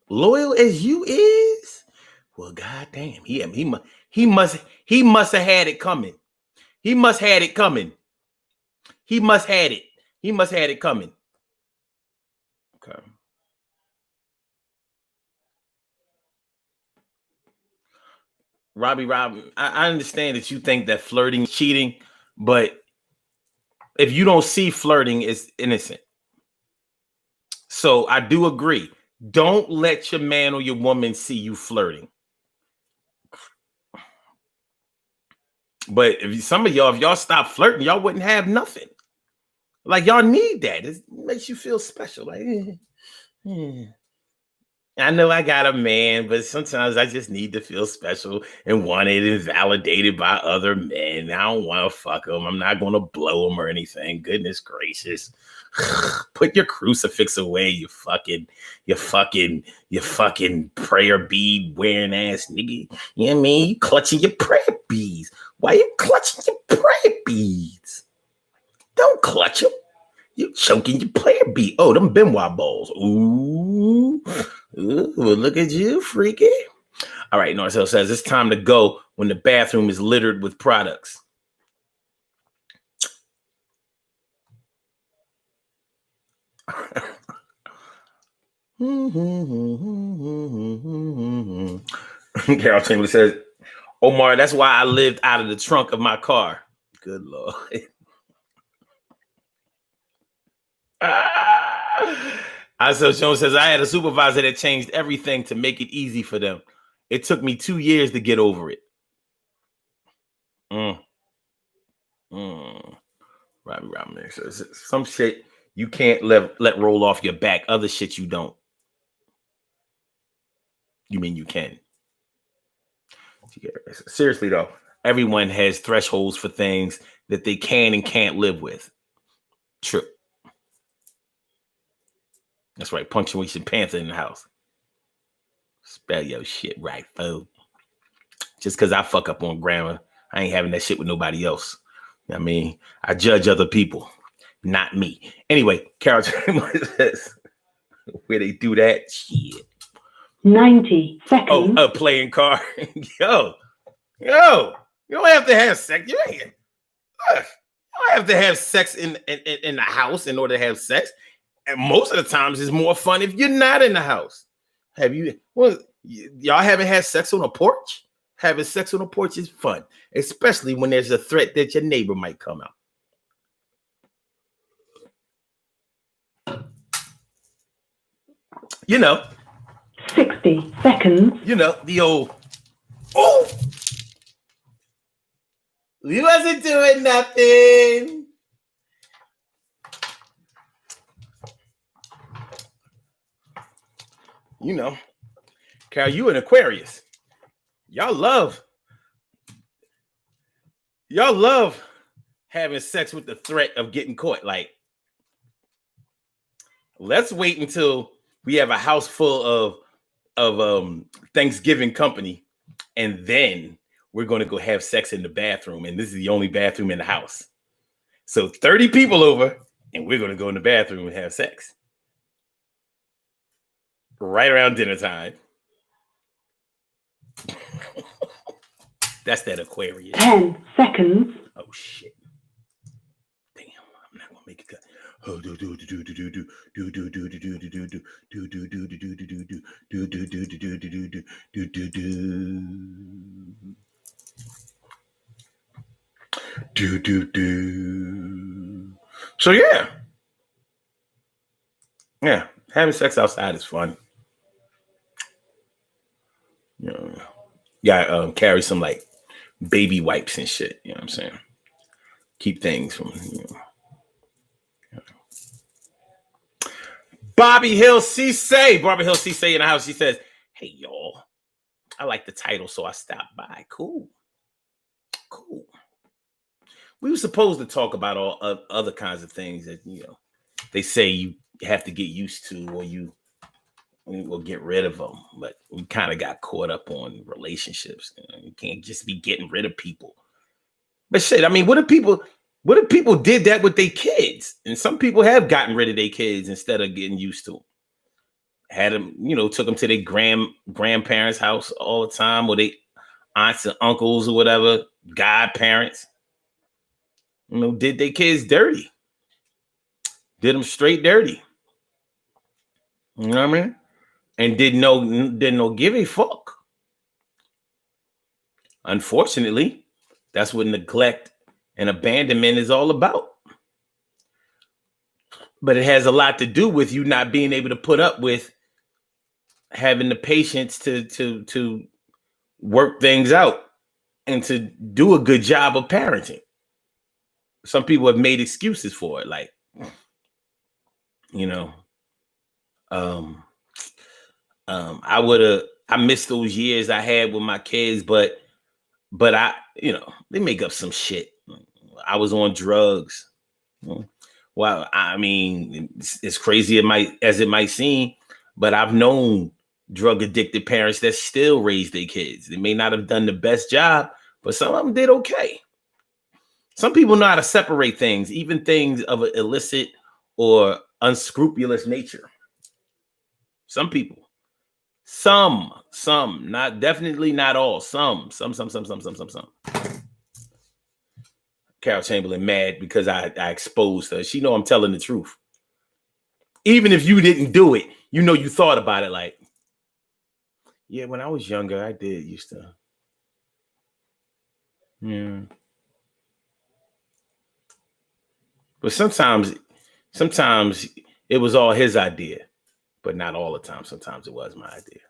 Loyal as you is, well, goddamn, he must have had it coming. He must had it coming. He must had it coming. Okay. Robbie, I understand that you think that flirting is cheating, but if you don't see flirting as innocent. So I do agree. Don't let your man or your woman see you flirting. But if y'all stop flirting, y'all wouldn't have nothing. Like, y'all need that. It makes you feel special. Like, I know I got a man, but sometimes I just need to feel special and wanted and validated by other men. I don't want to fuck them. I'm not going to blow them or anything. Goodness gracious. Put your crucifix away, you fucking prayer bead wearing ass nigga. You know what I mean? You clutching your prayer beads. Why you clutching your prayer beads? Don't clutch them. You choking your player beat. Oh, them Benoit balls. Ooh, look at you, freaky. All right, Norcel says it's time to go when the bathroom is littered with products. Carol Chamberlain says, Omar, that's why I lived out of the trunk of my car. Good Lord. So Jones says, I had a supervisor that changed everything to make it easy for them. It took me 2 years to get over it. Robbie says, some shit you can't let roll off your back. Other shit you don't. You mean you can? Seriously though, everyone has thresholds for things that they can and can't live with. True. That's right. Punctuation Panther in the house. Spell your shit right, fool. Just because I fuck up on grammar, I ain't having that shit with nobody else. I mean, I judge other people, not me. Anyway, Carol says, where they do that shit. 90 seconds. Oh, playing card. Yo, you don't have to have sex. You don't have to have sex in the house in order to have sex. And most of the times it's more fun if you're not in the house. Y'all haven't had sex on a porch? Having sex on a porch is fun, especially when there's a threat that your neighbor might come out. 60 seconds. The old, oh, we wasn't doing nothing. Carol, you an Aquarius. Y'all love having sex with the threat of getting caught. Like, let's wait until we have a house full of Thanksgiving company, and then we're going to go have sex in the bathroom, and this is the only bathroom in the house. So 30 people over, and we're going to go in the bathroom and have sex. Right around dinner time. That's that Aquarius. 10 seconds. Oh shit. Damn, I'm not gonna make it cut. Oh, So yeah. Yeah, having sex outside is fun. You know, carry some like baby wipes and shit. You know what I'm saying? Keep things from, Bobby Hill C-Say. Barbara Hill C-Say in the house. She says, hey, y'all, I like the title, so I stopped by. Cool. We were supposed to talk about all other kinds of things that, they say you have to get used to, or you will get rid of them. But we kind of got caught up on relationships. You can't just be getting rid of people. But shit, I mean, what if people did that with their kids? And some people have gotten rid of their kids instead of getting used to them. Had them, took them to their grandparents' house all the time, or they aunts and uncles or whatever, godparents. Did their kids dirty. Did them straight dirty. You know what I mean? And didn't know give a fuck. Unfortunately, that's what neglect and abandonment is all about. But it has a lot to do with you not being able to put up with having the patience to work things out and to do a good job of parenting. Some people have made excuses for it, like, I missed those years I had with my kids, but I, they make up some shit. I was on drugs. Well, I mean, it's crazy as it might seem, but I've known drug addicted parents that still raise their kids. They may not have done the best job, but some of them did okay. Some people know how to separate things, even things of an illicit or unscrupulous nature. Some people. Some, not definitely not all. Some. Carol Chamberlain mad because I exposed her. She know I'm telling the truth. Even if you didn't do it, you thought about it like, yeah, when I was younger, I did used to. Yeah. But sometimes it was all his idea, but not all the time. Sometimes it was my idea.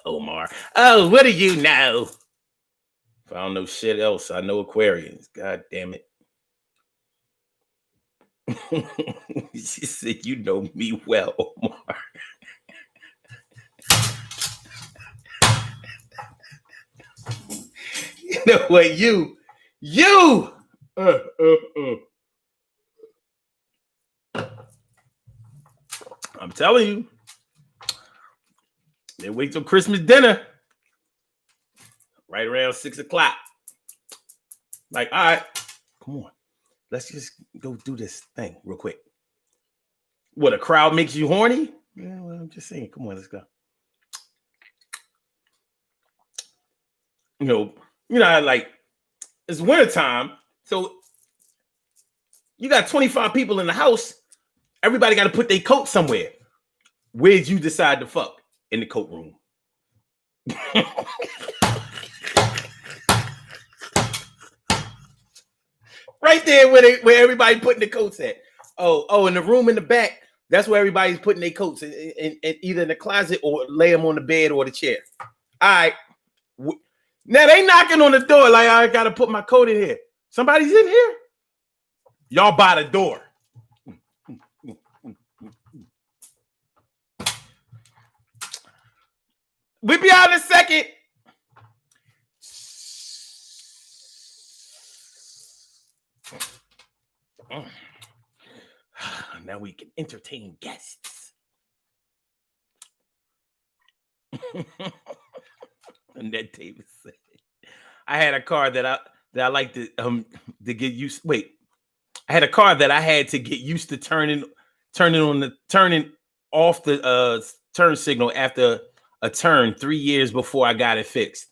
Omar. Oh, what do you know? If I don't know shit else, I know Aquarians. God damn it. She said, you know me well, Omar. You know what? You. I'm telling you. They wait till Christmas dinner. Right around 6:00. Like, all right, come on. Let's just go do this thing real quick. What, a crowd makes you horny? Yeah, well, I'm just saying. Come on, let's go. Like, it's wintertime, so you got 25 people in the house. Everybody got to put their coat somewhere. Where'd you decide to fuck? In the coat room. Right there where everybody putting the coats at. Oh, in the room in the back, that's where everybody's putting their coats in either in the closet or lay them on the bed or the chair. All right. Now they knocking on the door like, I got to put my coat in here. Somebody's in here? Y'all by the door. We'll be out in a second. Now we can entertain guests. And that David said, I had a car that I like to get used. Wait, I had a car that I had to get used to turning off the turn signal after a turn 3 years before I got it fixed.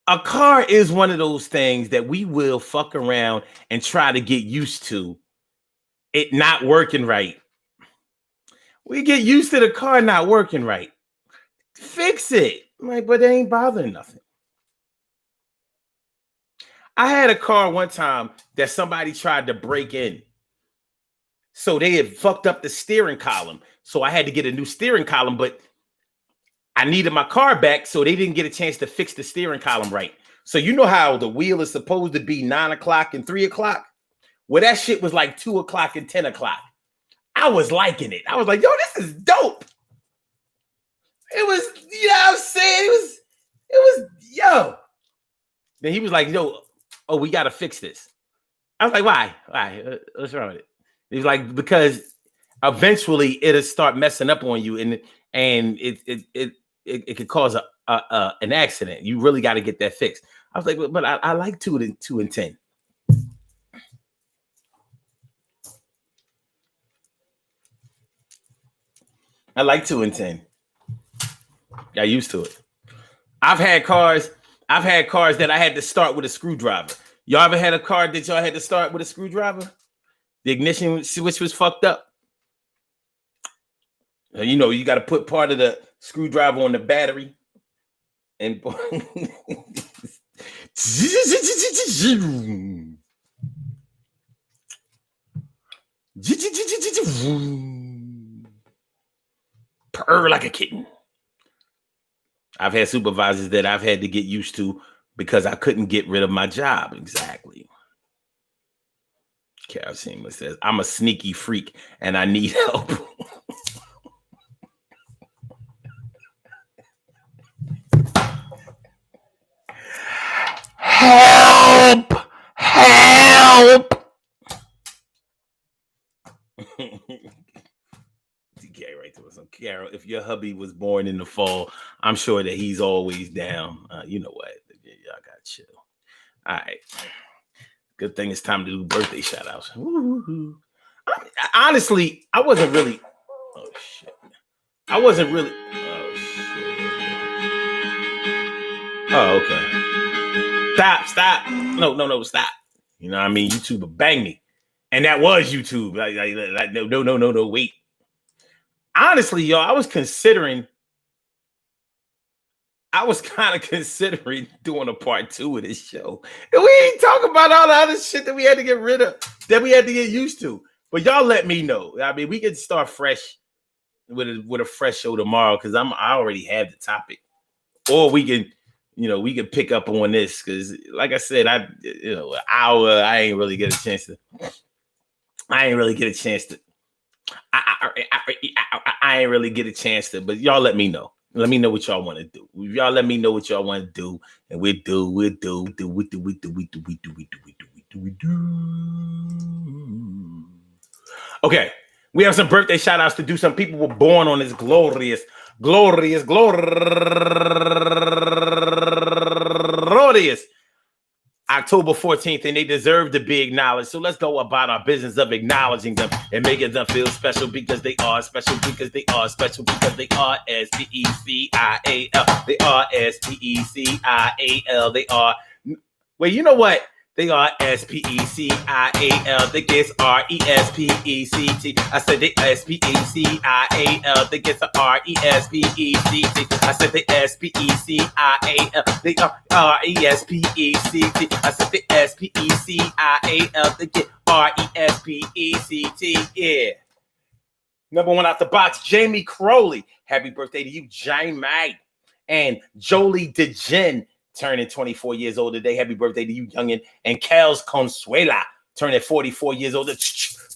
A car is one of those things that we will fuck around and try to get used to it not working right. We get used to the car not working right. Fix it. I'm like, but it ain't bothering nothing. I had a car one time that somebody tried to break in. So they had fucked up the steering column. So I had to get a new steering column, but I needed my car back, so they didn't get a chance to fix the steering column right. So you know how the wheel is supposed to be 9 o'clock and 3 o'clock? Well, that shit was like 2 o'clock and 10 o'clock. I was liking it. I was like, yo, this is dope. It was, you know what I'm saying? It was, yo. Then he was like, yo, oh, we got to fix this. I was like, why? Why? What's wrong with it? He was like, because eventually it'll start messing up on you, and it could cause an accident. You really got to get that fixed. I was like, but I like 2 and 10. I like 2 and 10. Got used to it. I've had cars that I had to start with a screwdriver. Y'all ever had a car that y'all had to start with a screwdriver? The ignition switch was fucked up. You know, you got to put part of the screwdriver on the battery and purr like a kitten. I've had supervisors that I've had to get used to because I couldn't get rid of my job. Exactly. Carol Seamless says, I'm a sneaky freak and I need help. Help! Help! Right to us. Carol, if your hubby was born in the fall, I'm sure that he's always down. You know what? Y'all got chill. All right. Good thing it's time to do birthday shout outs. Honestly, I wasn't really. Oh, shit. I wasn't really. Oh, shit. Oh, okay. Stop. No, stop. You know what I mean? YouTube will bang me. And that was YouTube. Like, no, wait. Honestly, y'all, I was kind of considering doing a part 2 of this show. And we ain't talking about all the other shit that we had to get rid of, that we had to get used to. But y'all let me know. I mean, we can start fresh with a fresh show tomorrow because I already have the topic. Or we can pick up on this because, like I said, an hour, I ain't really get a chance to. I ain't really get a chance to, but y'all let me know. Let me know what y'all want to do. If y'all let me know what y'all want to do, and we do. Okay, we have some birthday shout outs to do. Some people were born on this glorious October 14th, and they deserve to be acknowledged. So let's go about our business of acknowledging them and making them feel special because they are special, because they are special, because they are S-P-E-C-I-A-L. They are S-P-E-C-I-A-L. They are, well, you know what? They are S-P-E-C-I-A-L. They gets R-E-S-P-E-C-T. I said they S-P-E-C-I-A-L. They gets R-E-S-P-E-C-T. I said they S-P-E-C-I-A-L. They are R-E-S-P-E-C-T. I said they S-P-E-C-I-A-L. They get R-E-S-P-E-C-T. Yeah. Number 1 out the box, Jamie Crowley. Happy birthday to you, Jamie. And Jolie DeGen, turning 24 years old today. Happy birthday to you, youngin'. And Kels Consuela, turning 44 years old.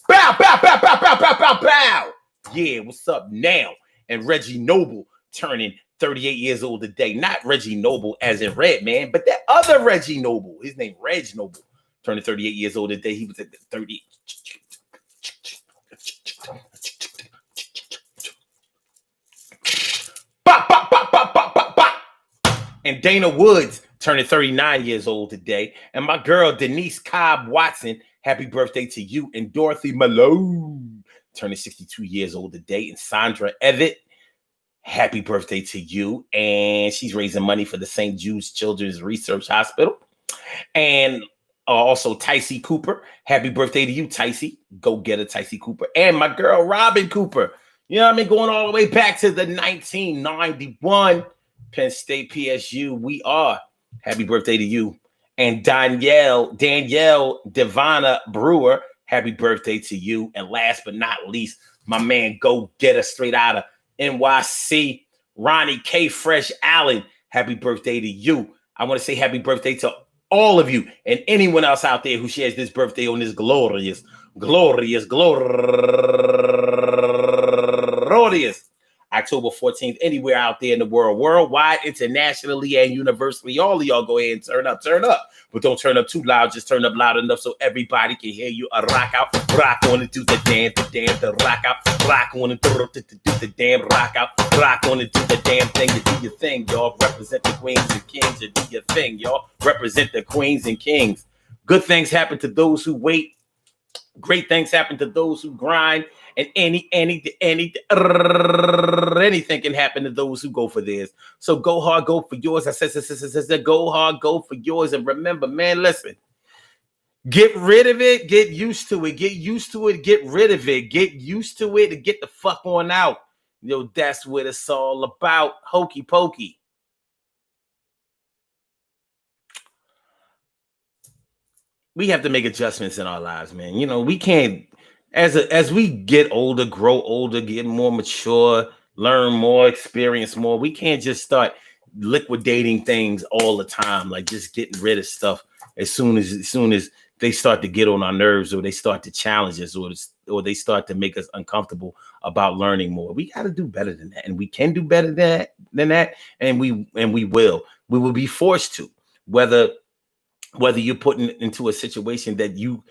Bow, bow, bow, bow, bow, bow, bow, bow. Yeah, what's up now? And Reggie Noble, turning 38 years old today. Not Reggie Noble as in Red Man, but that other Reggie Noble. His name, Reg Noble, turning 38 years old today. He was at 30. Bop, bop, bop, bop, bop, bop, bop. And Dana Woods turning 39 years old today. And my girl, Denise Cobb Watson, happy birthday to you. And Dorothy Malone, turning 62 years old today. And Sandra Evitt, happy birthday to you. And she's raising money for the St. Jude's Children's Research Hospital. And also Tycee Cooper, happy birthday to you, Tycee. Go get a Tycee Cooper. And my girl, Robin Cooper. You know what I mean? Going all the way back to the 1991 Penn State PSU. We are. Happy birthday to you. And Danielle Devana Brewer, happy birthday to you. And last but not least, my man Go Getter straight out of NYC, Ronnie K. Fresh Allen, happy birthday to you. I want to say happy birthday to all of you and anyone else out there who shares this birthday on this glorious October 14th, anywhere out there in the world, worldwide, internationally, and universally. All of y'all go ahead and turn up. But don't turn up too loud. Just turn up loud enough so everybody can hear you. Rock out, rock on and do the damn, the rock out, rock on and do the damn, rock out, rock on and do the damn thing. You do your thing, y'all. Represent the queens and kings. You do your thing, y'all. Represent the queens and kings. Good things happen to those who wait. Great things happen to those who grind, and anything can happen to those who go for theirs. So go hard, go for yours. I said, go hard, go for yours. And remember, man, listen, get rid of it, get used to it, get rid of it, get used to it, and get the fuck on out. Yo, that's what it's all about. Hokey pokey. We have to make adjustments in our lives, man. You know, we can't, as we get older, grow older, get more mature, learn more, experience more. We can't just start liquidating things all the time, like just getting rid of stuff as soon as they start to get on our nerves, or they start to challenge us, or they start to make us uncomfortable about learning more. We got to do better than that, and we can do better than that, and we will be forced to, whether you're putting into a situation that you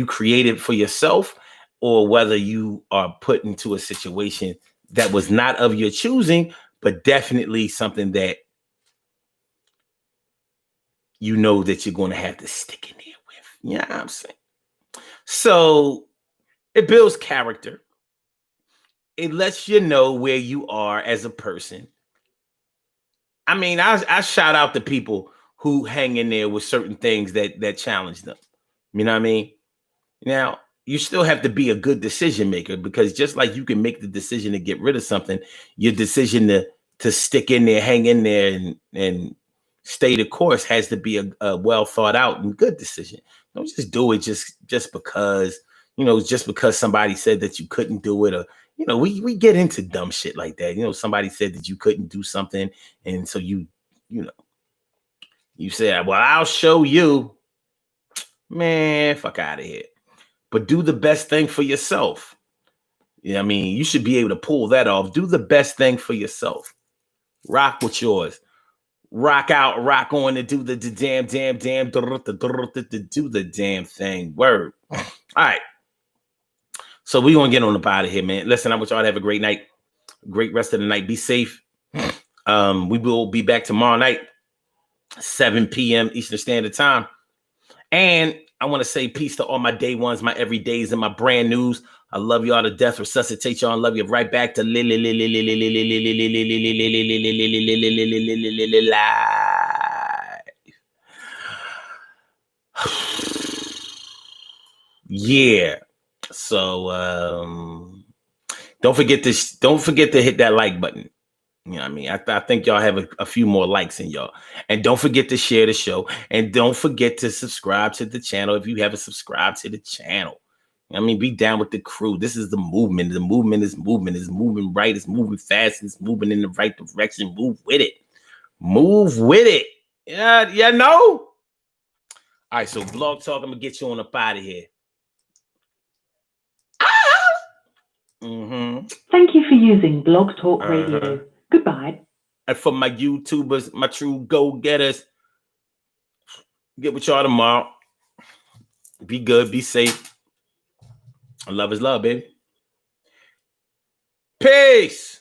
created for yourself, or whether you are put into a situation that was not of your choosing, but definitely something that you know that you're going to have to stick in there with. You know what I'm saying? So it builds character. It lets you know where you are as a person. I mean, I shout out the people who hang in there with certain things that challenge them. You know what I mean? Now, you still have to be a good decision maker, because just like you can make the decision to get rid of something, your decision to stick in there, hang in there, and stay the course has to be a well thought out and good decision. Don't just do it just because, just because somebody said that you couldn't do it, or we get into dumb shit like that. Somebody said that you couldn't do something, and so you said, well, I'll show you. Man, fuck out of here. But do the best thing for yourself. I mean, you should be able to pull that off. Do the best thing for yourself. Rock with yours. Rock out, rock on, and do the damn, do the damn thing. Word. All right. So we're going to get on up out of here, man. Listen, I want y'all to have a great night. Great rest of the night. Be safe. We will be back tomorrow night, 7 p.m. Eastern Standard Time. And I want to say peace to all my day ones, my everydays, and my brand news. I love y'all to death. Resuscitate y'all and love you right back to yeah. So don't forget to hit that like button. You know what I mean? I think y'all have a few more likes in y'all. And don't forget to share the show. And don't forget to subscribe to the channel if you haven't subscribed to the channel. I mean, be down with the crew. This is the movement. The movement is moving. It's moving right. It's moving fast. It's moving in the right direction. Move with it. Move with it. Yeah, you know? All right, so Blog Talk, I'm going to get you on up out of here. Thank you for using Blog Talk Radio. Goodbye. And for my YouTubers, my true go-getters, get with y'all tomorrow. Be good. Be safe. Love is love, baby. Peace.